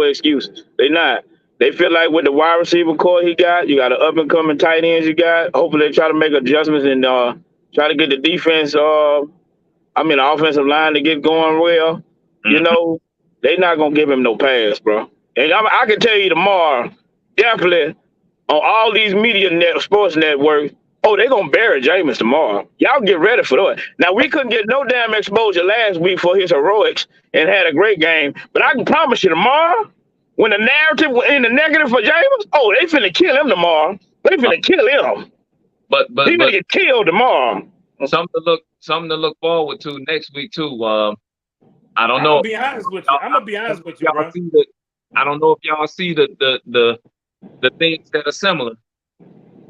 excuses. They're not. They feel like with the wide receiver core he got, you got an up and coming tight ends you got. Hopefully they try to make adjustments and try to get the defense, the offensive line to get going well. Mm-hmm. You know, they not gonna give him no pass, bro. And I can tell you tomorrow, definitely on all these sports networks, they gonna bury Jameis tomorrow. Y'all get ready for that. Now we couldn't get no damn exposure last week for his heroics and had a great game, but I can promise you tomorrow, when the narrative in the negative for Jameis, they finna kill him tomorrow. They finna kill him. But he finna get killed tomorrow. Something to look forward to next week too. I don't know. I'm gonna be honest with you, bro. I don't know if y'all see the things that are similar.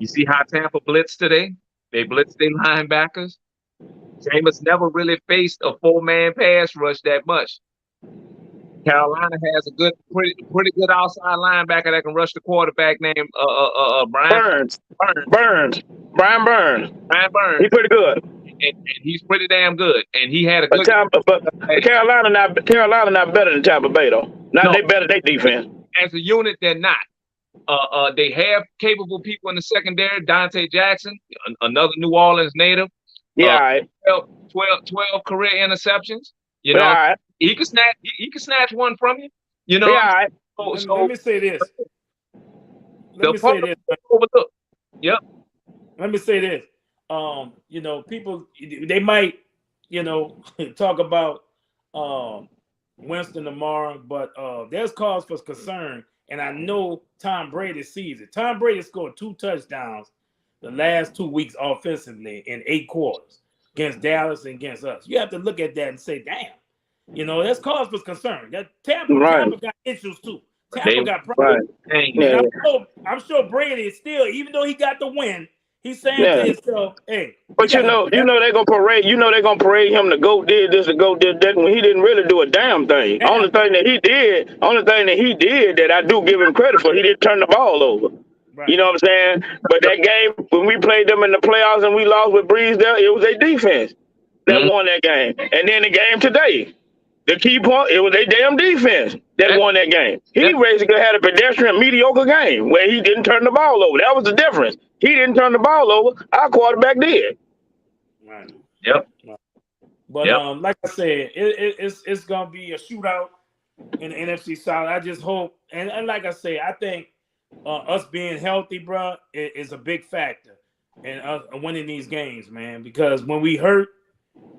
You see how Tampa blitzed today? They blitzed their linebackers. Jameis never really faced a 4-man pass rush that much. Carolina has a pretty good outside linebacker that can rush the quarterback named Brian Burns. He's pretty good. And he's pretty damn good. And he had a good but Carolina not better than Tampa Bay though. They better their defense. As a unit, they're not. They have capable people in the secondary. Dante Jackson, another New Orleans native. 12 career interceptions. You know, he can snatch one from you. You know. Let me say this. Yep. Let me say this. People they might, talk about Winston tomorrow, but there's cause for concern. And I know Tom Brady sees it. Tom Brady scored 2 touchdowns the last 2 weeks offensively in 8 quarters against Dallas and against us. You have to look at that and say, damn, that's cause for concern. That Tampa got issues too. Tampa got problems. Yeah. I'm sure Brady is still, even though he got the win, he's saying to himself, hey. But they're gonna parade. They're gonna parade him. The GOAT did this. The GOAT did that. When he didn't really do a damn thing. Only thing that he did that I do give him credit for, he didn't turn the ball over. Right. You know what I'm saying? But that game when we played them in the playoffs and we lost with Breeze, there it was a defense that won that game. And then the game today, the key point, it was a damn defense that won that game. He basically had a pedestrian, mediocre game where he didn't turn the ball over. That was the difference. He didn't turn the ball over. Our quarterback did. Right. Yep. But like I said, it's gonna be a shootout in the NFC South. I just hope, and like I say, I think us being healthy, bro, is a big factor in us winning these games, man. Because when we hurt,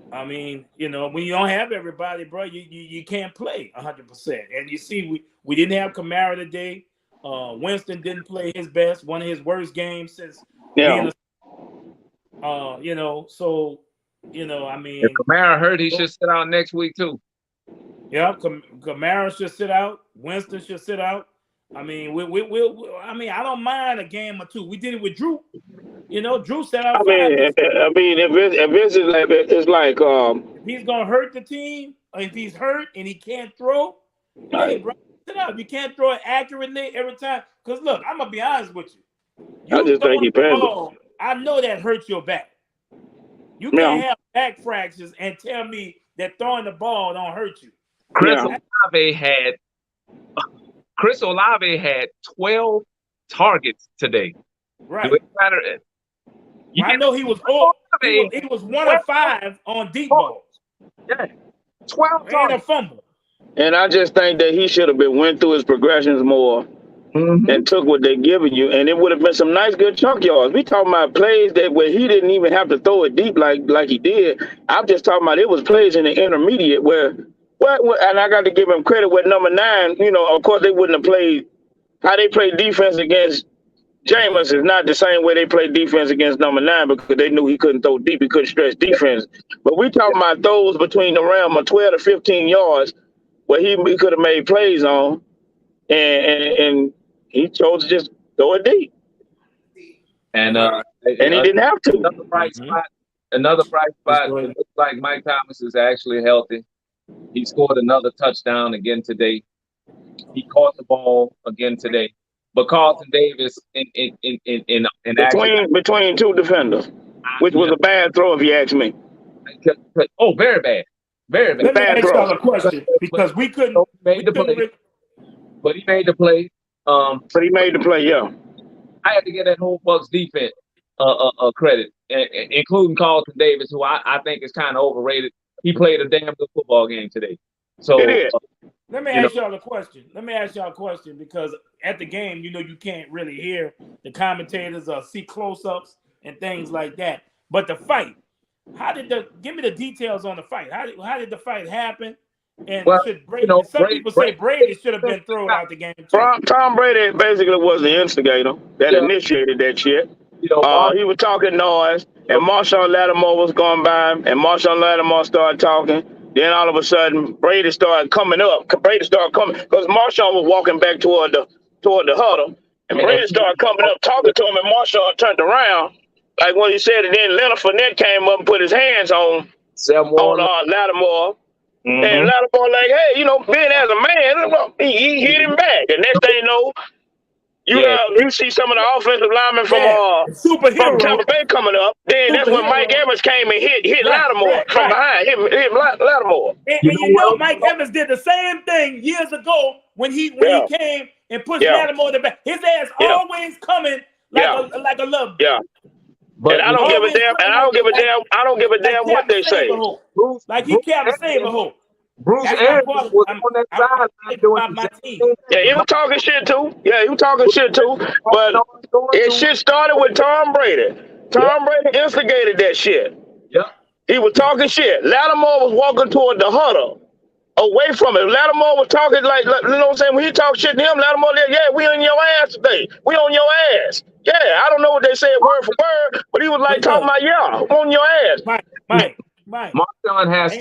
when you don't have everybody, bro, you can't play 100%. And you see, we didn't have Kamara today. Winston didn't play his best, one of his worst games since being if Kamara hurt, he should sit out next week too. Yeah, Kamara should sit out. Winston should sit out. I don't mind a game or 2. We did it with Drew. Drew sat out. If he's gonna hurt the team, or if he's hurt and he can't throw, hey, bro, sit out. You can't throw it accurately every time. Because look, I'm gonna be honest with you. I just think he passed. I know that hurts your back. You can't have back fractures and tell me that throwing the ball don't hurt you. Chris Olave had 12 targets today. Right. I know he was he was 1 of 5 on deep balls. Yeah, 12 and a fumble. And I just think that he should have went through his progressions more and took what they're giving you, and it would have been some nice, good chunk yards. We talking about plays that where he didn't even have to throw it deep like he did. I'm just talking about it was plays in the intermediate where, and I got to give him credit with number 9. You know, of course they wouldn't have played how they played defense against Jameis is not the same way they played defense against number 9 because they knew he couldn't throw deep, he couldn't stretch defense. But we talking about those between the realm of 12 to 15 yards where he could have made plays on, and he chose to just throw it deep. And he didn't have to. Another bright spot. It looks like Mike Thomas is actually healthy. He scored another touchdown again today. He caught the ball again today. But Carlton Davis between two defenders, which was a bad throw if you ask me. Oh, very bad. Very bad. Let me ask y'all a question because we couldn't. But he made the play. But he made the play, yeah. I had to get that whole Bucs defense credit, including Carlton Davis, who I think is kind of overrated. He played a damn good football game today. So it is. Let me ask y'all a question. Because at the game, you can't really hear the commentators or see close-ups and things like that. But the fight, give me the details on the fight. How did the fight happen? And some people say Brady should have been thrown out the game too. Tom Brady basically was the instigator that initiated that shit. He was talking noise, and Marshawn Lattimore was going by him, and Marshawn Lattimore started talking. Then all of a sudden, Brady started coming up. Because Marshawn was walking back toward the huddle, and Brady started coming up, talking to him, and Marshawn turned around, like what he said, and then Leonard Fournette came up and put his hands on Lattimore. And Lattimore like, hey, being as a man, he hit him back. And next thing you know, you see some of the offensive linemen from Tampa Bay coming up. Then that's when Mike Evans came and hit Lattimore from behind. Hit Lattimore. And Mike Evans did the same thing years ago when he came and pushed Lattimore to back. His ass always coming like a love. Yeah. But I don't give a damn. And I don't give a damn what they say. Like he kept saying the whole. Bruce Arians was on that side doing my team. Yeah, he was talking shit too. But shit started with Tom Brady. Tom Brady instigated that shit. Yeah. He was talking shit. Lattimore was walking toward the huddle, away from him. Lattimore was talking like you know what I'm saying? When he talked shit to him, Lattimore said, we on your ass today. We on your ass. Yeah, I don't know what they said word for word, but he was like talking about, on your ass. Mike. Marshawn has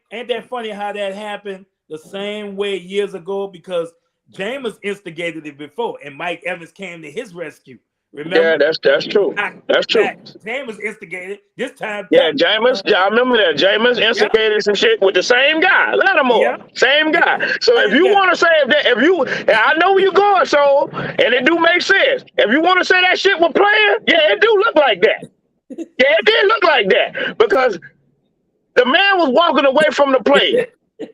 Ain't that funny how that happened the same way years ago? Because Jameis instigated it before, and Mike Evans came to his rescue. Remember? Yeah, that's true. That's true. Jameis instigated this time. Yeah, Jameis. I remember that. Jameis instigated some shit with the same guy, Lattimore. Same guy. So if you want to say I know where you're going, so, and it do make sense. If you want to say that shit was playing, it do look like that. Yeah, it did look like that because the man was walking away from the play. You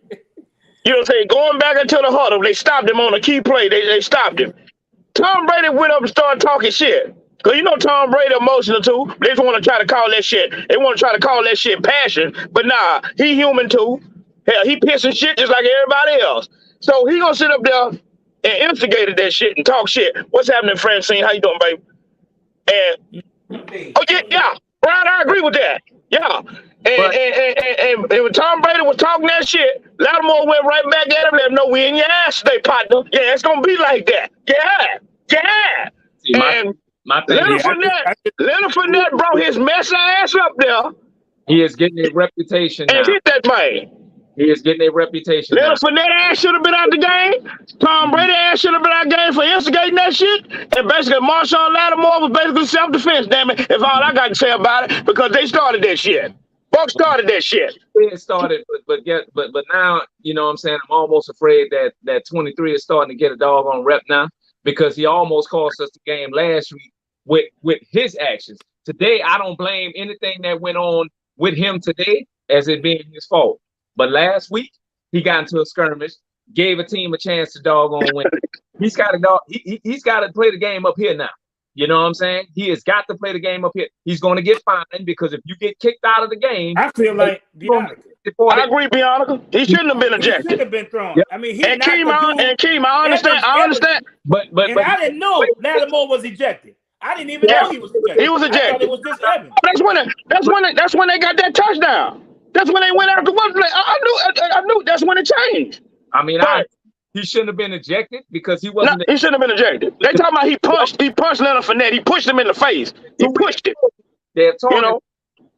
know what I'm saying? Going back into the huddle. They stopped him on a key play. They stopped him. Tom Brady went up and started talking shit. Because Tom Brady emotional too. They just want to try to call that shit. They want to try to call that shit passion. But nah, he human too. Hell, he pissing shit just like everybody else. So he gonna sit up there and instigated that shit and talk shit. What's happening, Francine? How you doing, baby? And Brian, I agree with that. Yeah. And when Tom Brady was talking that shit, Lattimore went right back at him. Let him know we in your ass today, partner. Yeah, it's gonna be like that. Yeah. See, my thing Leonard Fournette brought his messy ass up there. He is getting a reputation now. And hit that man. He is getting a reputation. Leonard Fournette ass should have been out the game. Tom Brady ass should have been out the game for instigating that shit. And basically, Marshawn Lattimore was basically self-defense, damn it. That's all I got to say about it because they started that shit. Bucs started that shit. It started, but now, you know what I'm saying, I'm almost afraid that 23 is starting to get a doggone rep now because he almost cost us the game last week with his actions. Today, I don't blame anything that went on with him today as it being his fault. But last week, he got into a skirmish, gave a team a chance to doggone win. He's got to play the game up here now. You know what I'm saying? He has got to play the game up here. He's going to get fined because if you get kicked out of the game, I feel like I agree, Bianca. He shouldn't have been he ejected. should have been thrown. Yep. I mean, he And Keem, I understand. But I didn't know Lattimore was ejected. I didn't even know he was ejected. He was ejected. I thought it was just Evans. That's when they got that touchdown. That's when they went after one play. I knew that's when it changed. I mean, he shouldn't have been ejected because he wasn't. No, he shouldn't have been ejected. They talking about he punched Leonard Fournette. He pushed him in the face. He pushed it. You know,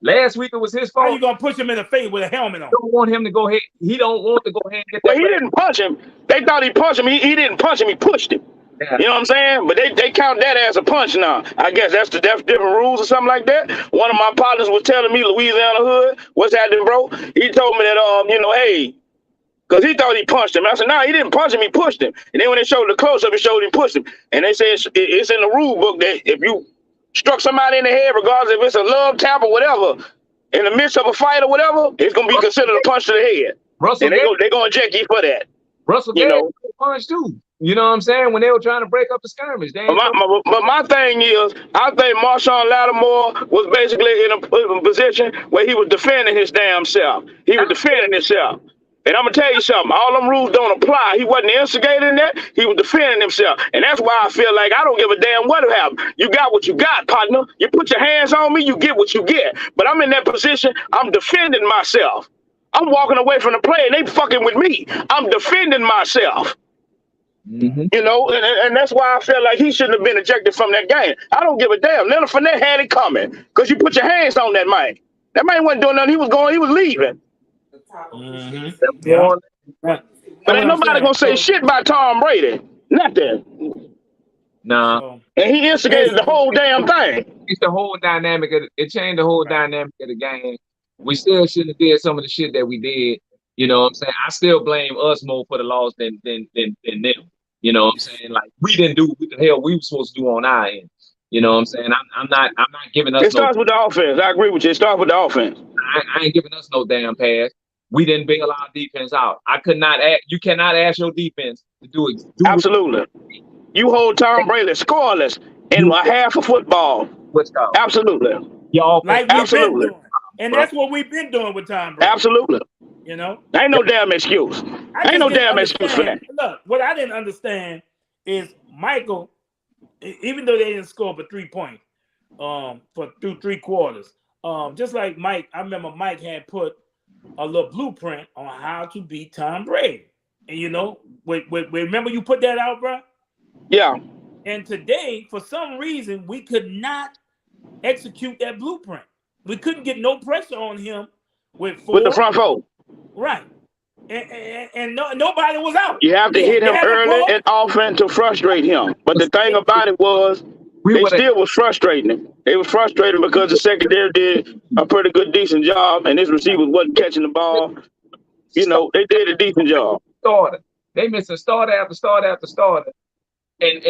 last week it was his fault. How you gonna push him in the face with a helmet on? Don't want him to go ahead. He don't want to go ahead and get that. Well, he didn't punch him. They thought he punched him. He didn't punch him. He pushed him. Yeah. You know what I'm saying? But they count that as a punch now. I guess that's different rules or something like that. One of my partners was telling me, Louisiana Hood, what's happening, bro? He told me that, hey, because he thought he punched him. I said, no, he didn't punch him. He pushed him. And then when they showed the close-up, it showed he pushed him. And they said it's in the rule book that if you struck somebody in the head, regardless if it's a love tap or whatever, in the midst of a fight or whatever, it's going to be considered a punch to the head. Russell, and they're going to eject you for that. Russell, punch too. You know what I'm saying? When they were trying to break up the skirmish. But my thing is, I think Marshawn Lattimore was basically in a position where he was defending his damn self. He was defending himself. And I'm going to tell you something. All them rules don't apply. He wasn't instigating that. He was defending himself. And that's why I feel like I don't give a damn what happened. You got what you got, partner. You put your hands on me, you get what you get. But I'm in that position. I'm defending myself. I'm walking away from the play and they fucking with me. I'm defending myself. Mm-hmm. You know, and that's why I feel like he shouldn't have been ejected from that game. I don't give a damn. Leonard Fournette had it coming because you put your hands on that man. That man wasn't doing nothing. He was leaving. Mm-hmm. Yeah. But ain't nobody gonna say shit about Tom Brady. Nothing. Nah. And he instigated the whole damn thing. It's the whole dynamic. It changed the whole dynamic of the game. We still shouldn't have did some of the shit that we did. You know what I'm saying? I still blame us more for the loss than them. You know what I'm saying? Like we didn't do what the hell we were supposed to do on our end. You know what I'm saying? I'm not giving us. It starts with the offense. I agree with you. It starts with the offense. I ain't giving us no damn pass. We didn't bail our defense out. You cannot ask your defense to do it. Absolutely. You hold Tom Brady scoreless in a half of football. Absolutely. Y'all like we've been doing. And that's what we've been doing with Tom Brady. Absolutely. You know? Ain't no damn excuse. Ain't no damn excuse for that. Look, what I didn't understand is Michael, even though they didn't score but 3 points through 3 quarters, just like Mike, I remember Mike had put a little blueprint on how to beat Tom Brady. And you know, remember you put that out, bro? Yeah. And today, for some reason, we could not execute that blueprint. We couldn't get no pressure on him with the front four. Right. And nobody was out. You have to hit him early and often to frustrate him. But the thing about it was, they still was frustrating him. They were frustrated because the secondary did a pretty good, decent job, and his receivers wasn't catching the ball. You know, they did a decent job. They missed a starter after starter after starter, and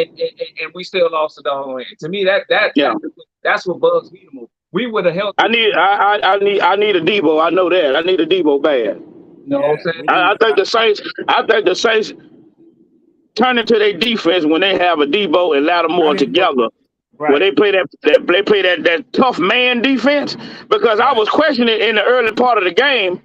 we still lost the dog. To me, that's what bugs me the most. We would have helped. I need a Debo. I know that. I need a Debo bad. You know what I'm saying? I think the Saints turn into their defense when they have a Debo and Lattimore together. Right. Where they play that tough man defense, because I was questioning in the early part of the game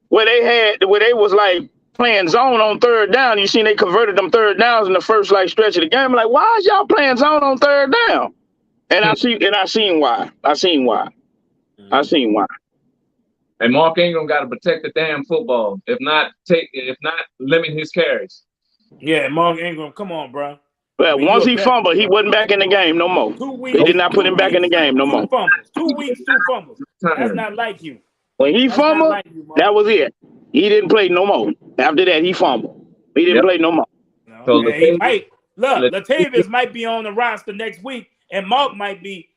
where they was like playing zone on third down. You seen they converted them third downs in the first stretch of the game. I'm like, why is y'all playing zone on third down? And I seen why. And Mark Ingram got to protect the damn football. If not limit his carries. Yeah, Mark Ingram, come on, bro. Well, once he fumbled, he wasn't back in the game no more. 2 weeks. They did not put him back in the game no more. 2 weeks, 2 fumbles. That's not like you. When he fumbled, that was it. He didn't play no more. After that, he fumbled. He didn't play no more. No. So Latavius might be on the roster next week, and Mark might be.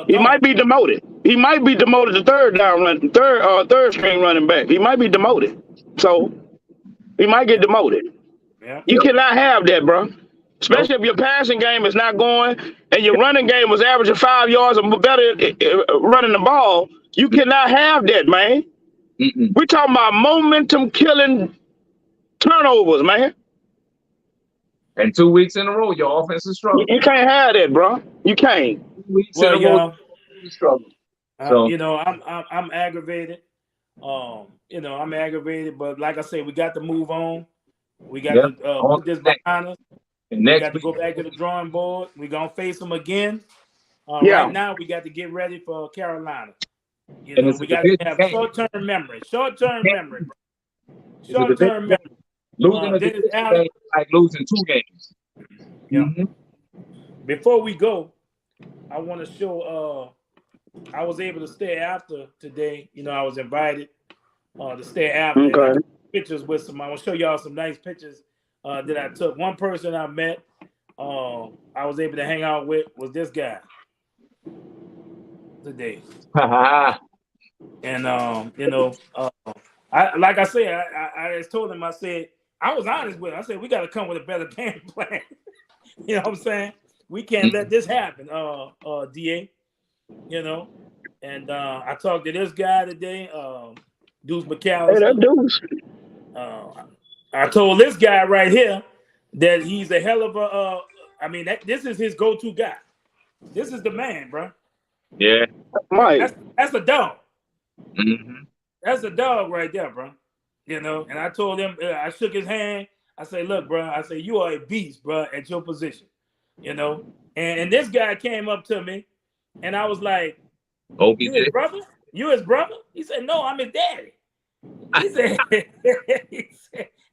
He might be demoted. He might be demoted to third string running back. He might be demoted. So he might get demoted. Yeah. You cannot have that, bro. Especially if your passing game is not going and your running game was averaging 5 yards or better running the ball. You cannot have that, man. We're talking about momentum killing turnovers, man. And 2 weeks in a row, your offense is struggling. You can't have that, bro. You can't. 2 weeks in a row, you struggle. So you know, I'm aggravated. You know, I'm aggravated, but like I said, we got to move on. We got to put this behind us. We got to go back to the drawing board. We're gonna face them again. Right now, we got to get ready for Carolina. You know, we got to have short-term memory. Short-term memory, bro. Short-term memory. Losing a game like losing 2 games. Yeah. Mm-hmm. Before we go, I want to show. I was able to stay after today. You know, I was invited to stay after. Okay. Pictures with some. I want to show y'all some nice pictures that I took. One person I met, I was able to hang out with was this guy today. And you know, I like I said, I just told him. I said I was honest with him. I said we got to come with a better game plan. You know what I'm saying? We can't let this happen, DA. You know, and I talked to this guy today, Deuce McAllister. Hey, that Deuce. I told this guy right here that he's a hell of a. I mean, this is his go-to guy. This is the man, bro. Yeah, Mike. That's a dog. Mm-hmm. That's a dog right there, bro. You know, and I told him, I shook his hand. I say, look, bro. I say you are a beast, bro, at your position. You know, and this guy came up to me. And I was like, you his brother? You his brother? He said, no, I'm his daddy. He said,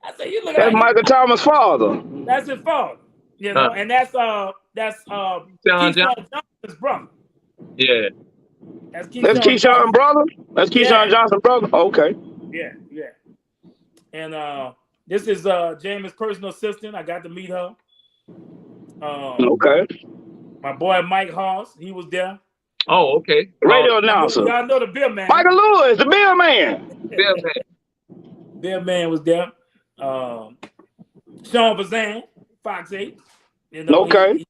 I said, you look That's like Michael Thomas' father. That's his father. You know, and that's Keyshawn Johnson's brother. Yeah. That's Keyshawn's brother? That's Keyshawn Johnson's brother? Okay. Yeah. And this is James' personal assistant. I got to meet her. Okay. My boy Mike Hoss, he was there. Oh, okay. Radio announcer. Y'all know the Bill Man. Michael Lewis, the Bill Man. Bill Man was there. Sean Bazan, Fox 8. You know, okay.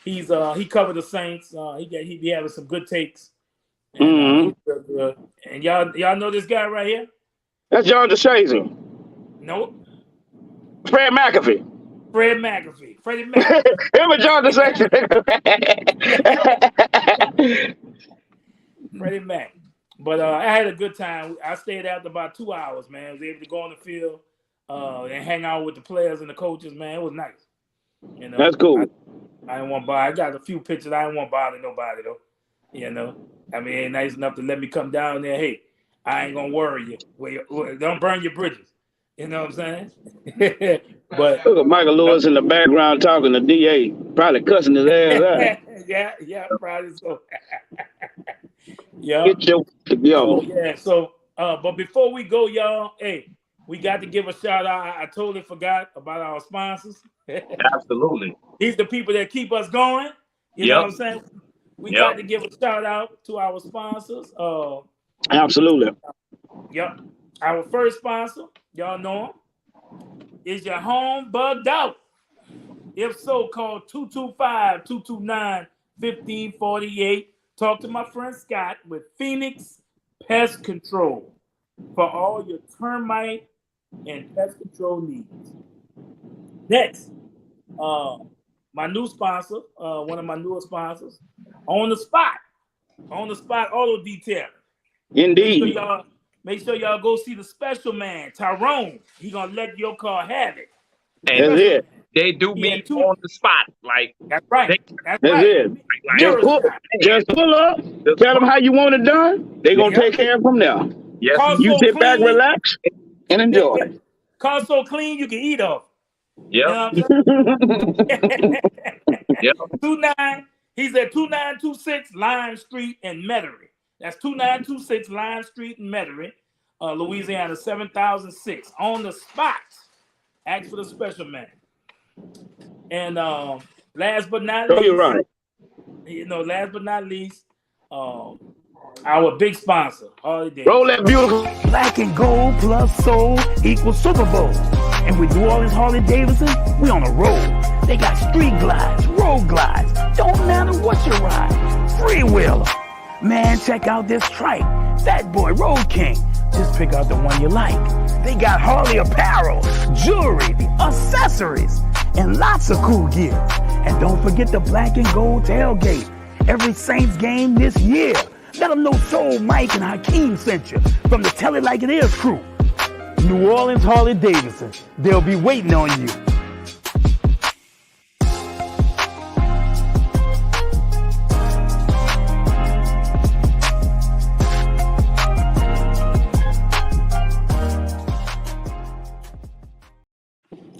He covered the Saints. He be having some good takes. And, and y'all know this guy right here? That's John DeShazier. Nope. Fred McAfee. Freddie McAfee. Him and John DeShazier. Freddie Mac. But I had a good time. I stayed out about 2 hours, man. I was able to go on the field and hang out with the players and the coaches, man. It was nice. You know, that's cool. I didn't want to bother. I got a few pictures. I didn't want to bother nobody, though. You know, I mean, ain't nice enough to let me come down there. Hey, I ain't going to worry you. Don't burn your bridges. You know what I'm saying? But look at Michael Lewis in the background talking to DA, probably cussing his ass out. yeah, probably so. Yeah. Get your yeah. So, but before we go, y'all, hey, we got to give a shout out. I totally forgot about our sponsors. Absolutely. These the people that keep us going. You know what I'm saying? We got to give a shout out to our sponsors. Absolutely. Yep. Our first sponsor, y'all know him. Is your home bugged out? If so, call 225-229-1548. Talk to my friend Scott with Phoenix Pest Control for all your termite and pest control needs. Next, my new sponsor, one of my newest sponsors, On the Spot Auto Detailing. Indeed. Make sure y'all go see the special man, Tyrone. He gonna let your car have it. And that's it. They do me on the spot. Like that's right. That's it. Just pull up. Tell them how you want it done. They're gonna take care of from there. Yes. You sit back, relax, and enjoy. Car so clean you can eat off. Yeah. He's at 2926 Lime Street in Metairie. That's 2926 Lime Street in Metairie, Louisiana 7006. On the spot. Ask for the special man. And last but not least, you're right. Last but not least, our big sponsor, Holiday. Roll that beautiful. Black and gold plus soul equals Super Bowl. And with New Orleans Harley Davidson, we on a roll. They got street glides, road glides. Don't matter what you ride. Freewheeler. Man, check out this trike. Fat Boy Road King. Just pick out the one you like. They got Harley apparel, jewelry, accessories, and lots of cool gear. And don't forget the black and gold tailgate. Every Saints game this year. Let them know Soul Mike and Hakeem sent you from the Tell It Like It Is crew. New Orleans Harley Davidson. They'll be waiting on you.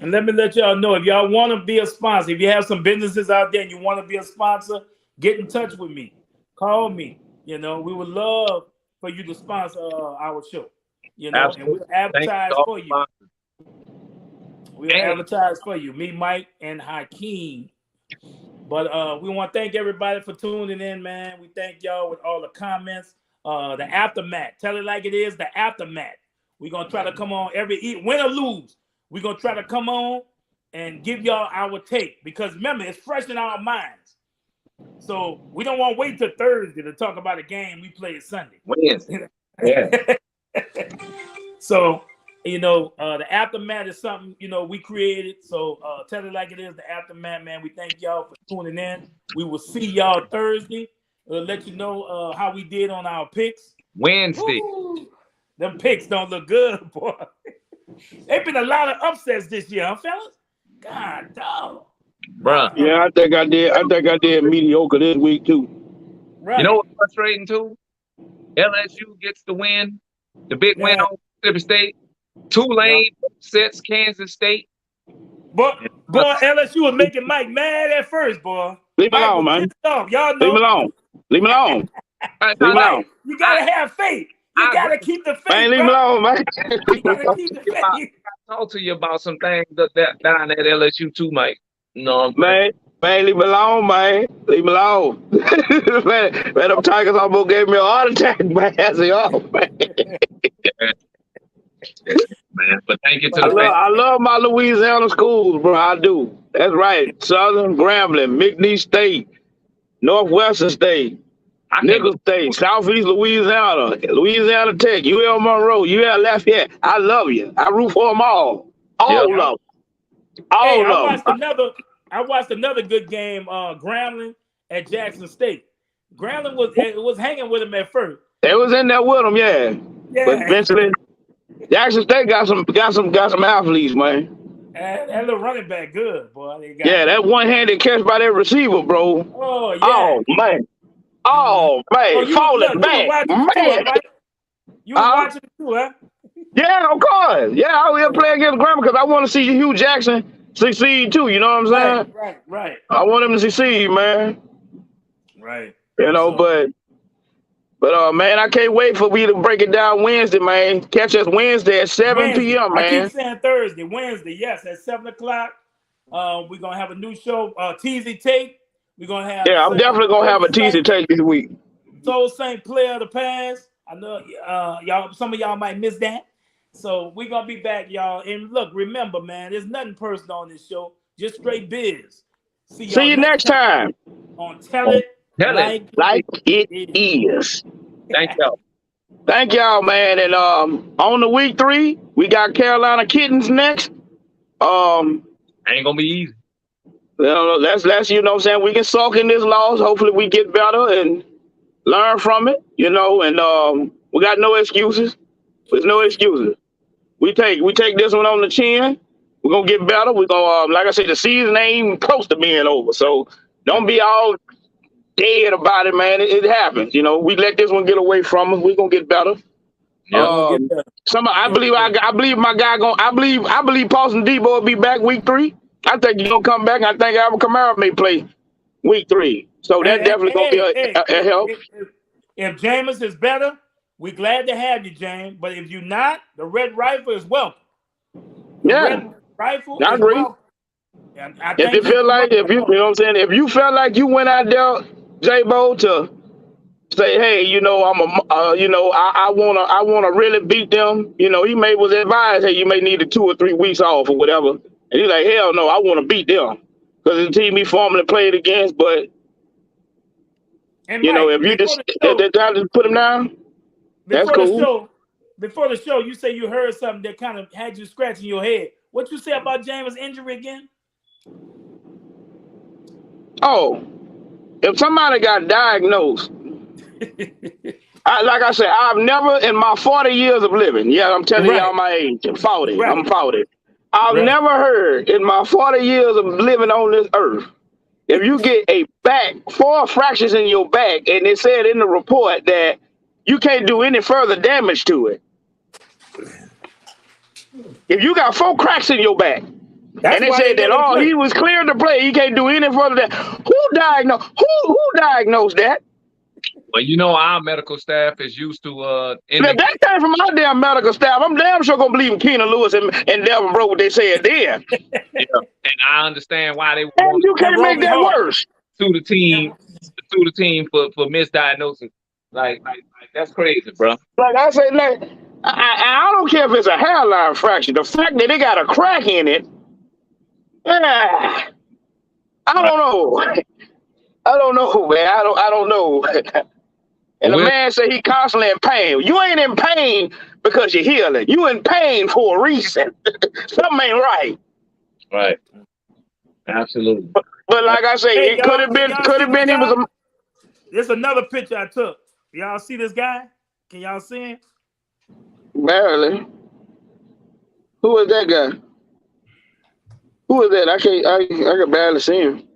And let me let y'all know, if y'all want to be a sponsor, if you have some businesses out there and you want to be a sponsor, get in touch with me. Call me. You know, we would love for you to sponsor our show. You know, Absolutely. and we'll advertise for you. We'll advertise for you, me, Mike, and Hakeem. But we want to thank everybody for tuning in, man. We thank y'all with all the comments. The aftermath. Tell it like it is, the aftermath. We're going to try to come on win or lose. We're going to try to come on and give y'all our take. Because remember, it's fresh in our minds. So we don't want to wait till Thursday to talk about a game we played Sunday. Wednesday. Yeah. So, you know, the aftermath is something, you know, we created. So tell it like it is, the aftermath, man. We thank y'all for tuning in. We will see y'all Thursday. We'll let you know how we did on our picks. Wednesday. Woo! Them picks don't look good, boy. There's been a lot of upsets this year, huh, fellas? God, dog. Bruh. Yeah, I think I did mediocre this week too. Right. You know what's frustrating too? LSU gets the win, the big win on Mississippi State. Tulane sets Kansas State. Boy, LSU was making Mike mad at first, boy. Leave him alone, man. Y'all know. Leave him alone. Leave him alone. Leave him alone. You gotta have faith. You gotta keep the faith. Man, leave him alone, man. You gotta keep the faith. I talk to you about some things that down at LSU too, Mike. No, man, leave me alone, man. Leave me alone. man, them Tigers almost gave me a heart attack, man. I say, oh, man. Man, but thank you to I love my Louisiana schools, bro. I do. That's right. Southern Grambling, McNeese State, Northwestern State, Nicholls State, Southeast Louisiana, Louisiana Tech, UL Monroe, UL Lafayette. I love you. I root for them all. All of them. I watched another good game, Grambling at Jackson State. Grambling was hanging with him at first. They was in there with him, yeah. But eventually, Jackson State got some athletes, man. And that little running back, good boy. That one-handed catch by that receiver, bro. Oh yeah. Oh man. Oh man. Falling back, man. You were watching it too, huh? Yeah, of course. Yeah, I will play against Grambling because I want to see Hugh Jackson succeed too. You know what I'm saying? Right. I want him to succeed, man. Right. You know, but man, I can't wait for we to break it down Wednesday, man. Catch us Wednesday at 7 p.m., man. I keep saying Thursday, Wednesday, yes, at 7 o'clock. We're gonna have a new show, Teasy Take. We're gonna have. Yeah, I'm definitely gonna have a Teasy Take this week. Soul Saint Player of the Past. I know y'all. Some of y'all might miss that. So we're gonna be back, y'all. And look, remember, man, there's nothing personal on this show. Just straight biz. See you next time on Tell It Like It Is. Thank y'all. Thank y'all, man. And on the week 3, we got Carolina Kittens next. Ain't gonna be easy. Let's you know what I'm saying, we can sulk in this loss. Hopefully we get better and learn from it, you know, and we got no excuses. There's no excuses. We take this one on the chin. We're gonna get better. We're gonna like I said, the season ain't even close to being over. So don't be all dead about it, man. It happens. You know, we let this one get away from us. We're gonna get better. Yeah, I believe Paulson Debo will be back week 3. I think he's gonna come back. I think Alvin Kamara may play week 3. So that definitely gonna be a help. If Jameis is better, we're glad to have you, James. But if you're not, the Red Rifle is welcome. Red Rifle I agree. Welcome. If you feel like, you know what I'm saying, if you felt like you went out there, J-Bo, to say, hey, you know, I wanna really beat them. You know, he was advised, hey, you may need 2 or 3 weeks off or whatever. And he's like, hell no, I want to beat them because it's the team he formerly played against. But you know, if you just put him down, that's cool. before the show, you say you heard something that kind of had you scratching your head. What you say about James' injury again? Oh, if somebody got diagnosed, like I said, I've never in my 40 years of living, I'm telling y'all my age, I'm 40. Right. I'm 40. I've never heard in my 40 years of living on this earth, if you get a back, 4 fractures in your back, and it said in the report that you can't do any further damage to it. If you got 4 cracks in your back, and they said that he was cleared to play, he can't do any further damage. Who diagnosed that? Well, you know, our medical staff is used to that came from my damn medical staff. I'm damn sure gonna believe in Keenan Lewis and Devin Bro what they said there. And I understand why they you can't make that worse. To the team for misdiagnosis. Like that's crazy, bro. Like I said, I don't care if it's a hairline fracture. The fact that they got a crack in it, I don't know. I don't know, man. I don't know. And the man said he constantly in pain. You ain't in pain because you're healing. You in pain for a reason. Something ain't right. Right. Absolutely. But like I say, it could have been he was a. There's another picture I took. Y'all see this guy? Can y'all see him? Barely. Who is that guy? Who is that? I can barely see him.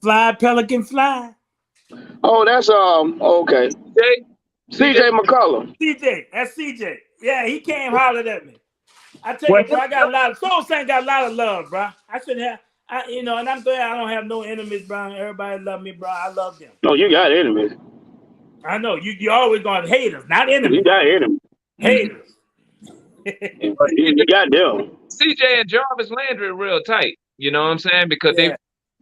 Fly, Pelican, fly. Oh, that's okay. CJ McCollum. CJ, that's CJ. Yeah, he came hollered at me. I tell you, bro, I got a lot of Soul Saint got a lot of love, bro. I shouldn't have, and I'm glad I don't have no enemies, bro. Everybody love me, bro. I love them. No, you got enemies. I know you always gonna hate us, not enemies. You got enemies. Haters. You got them. CJ and Jarvis Landry are real tight. You know what I'm saying? Because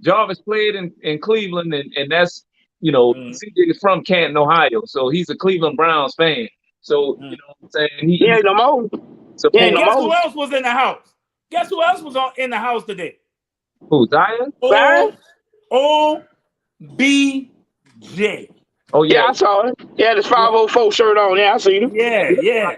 Jarvis played in Cleveland, and that's, CJ is from Canton, Ohio, so he's a Cleveland Browns fan. So, you know what I'm saying? He ain't no more. So guess who else was in the house? Guess who else was in the house today? Who, Zion? OBJ. Oh, yeah. I saw it. He had his 504 shirt on. Yeah, I seen him. Yeah. Yeah,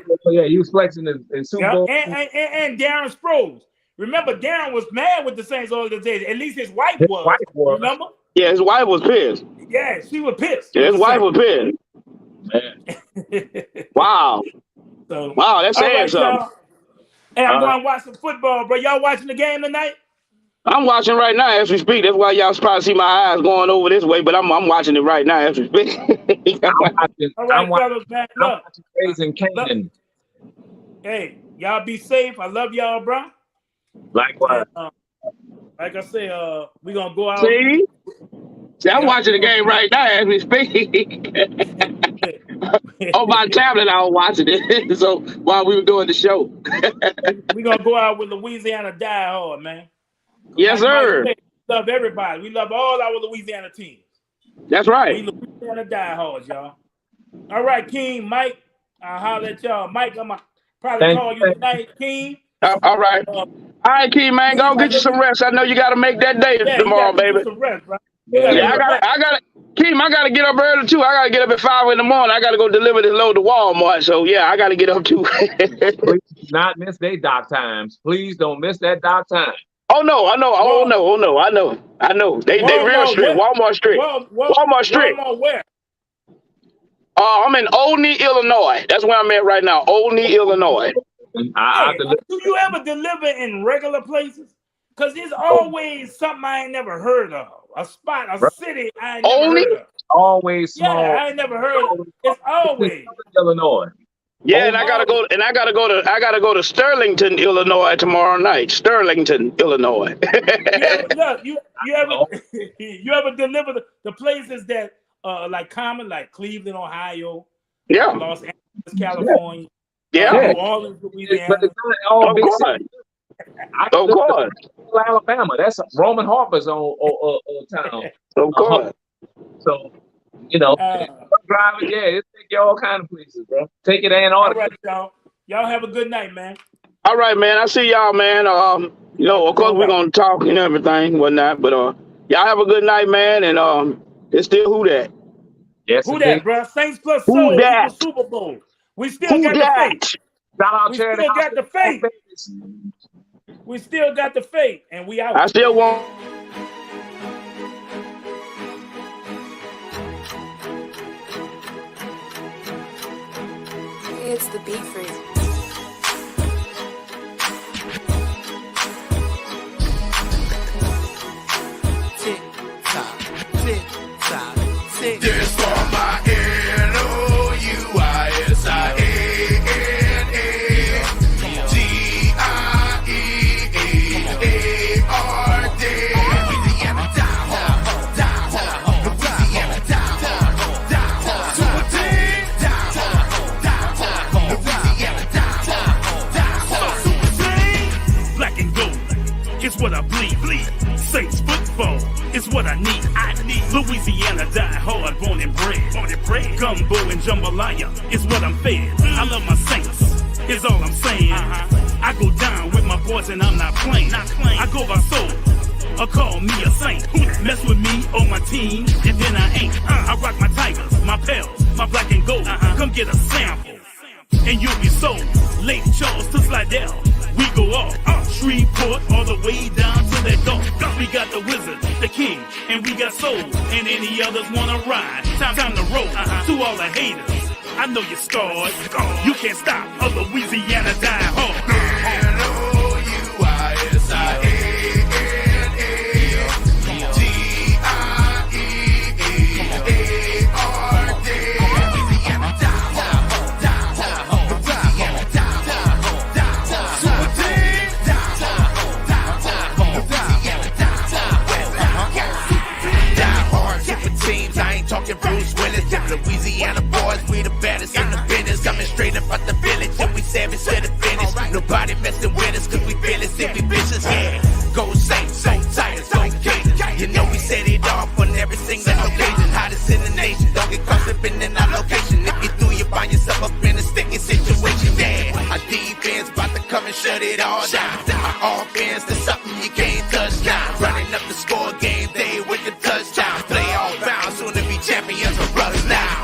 he was flexing in Super Bowl. And Darren Sproles. Remember, Darren was mad with the Saints organization. At least his wife was. Remember? Yeah, his wife was pissed. Yeah, she was pissed. Yeah, his wife was pissed. Man. Wow. Wow, that's saying something. Hey, I'm going to watch some football, bro. Y'all watching the game tonight? I'm watching right now as we speak. That's why y'all probably see my eyes going over this way, but I'm watching it right now as we speak. I'm watching Raising Canaan. Hey, y'all be safe. I love y'all, bro. Likewise. Like I say, we're going to go out. See, I'm watching the game right now as we speak. On my tablet, I was watching it. So while we were doing the show. We're going to go out with Louisiana Die Hard, man. Yes, sir. We love everybody. We love all our Louisiana teams. That's right. We Louisiana Die Hard, y'all. All right, King, Mike. I'll holler at y'all. Mike, I'm going to probably call you tonight, King. All right. All right, King, man. Go get you some rest. I know you got to make that day tomorrow, baby. Some rest, bro. I got Keem, I got to get up early, too. I got to get up at 5 in the morning. I got to go deliver this load to Walmart. So, yeah, I got to get up, too. Please do not miss their dock times. Please don't miss that dock time. Oh, no, I know. Oh, no, I know. They real strict. Walmart strict. Walmart strict. Walmart where? I'm in Olney, Illinois. That's where I'm at right now. Olney, Illinois. Do you ever deliver in regular places? Because there's always something I ain't never heard of. A spot, a city I ain't never heard of. Always small. Yeah, I ain't never heard of it. It's always Illinois. Yeah, and I gotta go to Sterlington, Illinois tomorrow night. Sterlington, Illinois. you ever deliver the places that like common, like Cleveland, Ohio, Los Angeles, California, New Orleans, Louisiana. But it's not all big cities. Of course. Alabama. That's Roman Harper's own town. Of course. So, driving, it take you all kind of places, bro. Take it and all. All right, y'all. Y'all have a good night, man. All right, man. I see y'all, man. Of course we're gonna talk and everything, whatnot. But y'all have a good night, man. And it's still who that? Yes, who that, bro? Saints plus Soul equals Super Bowl. We still got the faith. Shout out We Charity still got the faith. Hospital. We still got the faith, and we out. I still want. It's the beat freeze. Tick tock, tick tock, tick. This for my Louisiana-A-R-D. Louisiana down hard, down hard. Louisiana down hard, down hard. Super team down hard, down hard. Louisiana down hard, down hard. Super team. Black and gold is what I bleed. Saints football is what I need. Louisiana die hard, born and bred. Gumbo and jambalaya is what I'm fed. I love my Saints, is all I'm saying. I go down with my boys and I'm not playing. I go by soul, or call me a saint. Mess with me on my team, and then I ain't. I rock my tigers, my pals, my black and gold. Come get a sample, and you'll be sold. Lake Charles to Slidell, we go off. Shreveport all the way down to that Gulf. We got the wizard, the king, and we got soul. And any others wanna ride? Time to roll. To all the haters, I know you're scarred. You can't stop a Louisiana die hard. Talking Bruce Willis, them Louisiana boys, we the baddest in the business. Coming straight up out the village, and we savage to the finish. Nobody messing with us, cause we fearless and we vicious, yeah. Go Saints, so tired, so Cajun. You know we set it off on every single occasion. Hottest in the nation, don't get caught slipping in our location. If you do, you find yourself up in a sticky situation, yeah. Our defense about to come and shut it all down. Our offense is something you can't touch now. Running up the score game day with the touchdown. Play all round, soon to be champions of brothers now.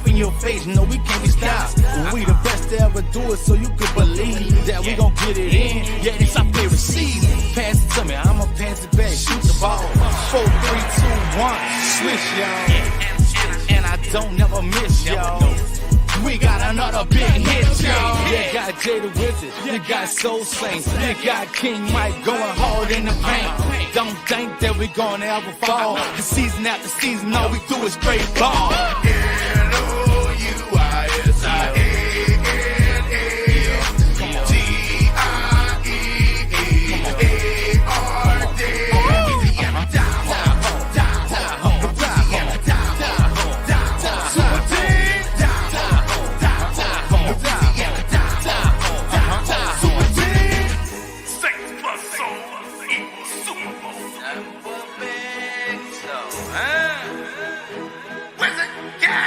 Your face, no, we can't be stopped. We the best to ever do it, so you could believe that we gon' get it in. Yeah, it's our favorite season. Pass it to me, I'ma pass it back. Shoot the ball. 4, 3, 2, 1. Swish, y'all. And I don't never miss, y'all. We got another big hit, y'all. You got Jay the Wizard, you got Soul Saints, you got King Mike going hard in the paint. Don't think that we gonna ever fall. The season after season, all we do is straight ball.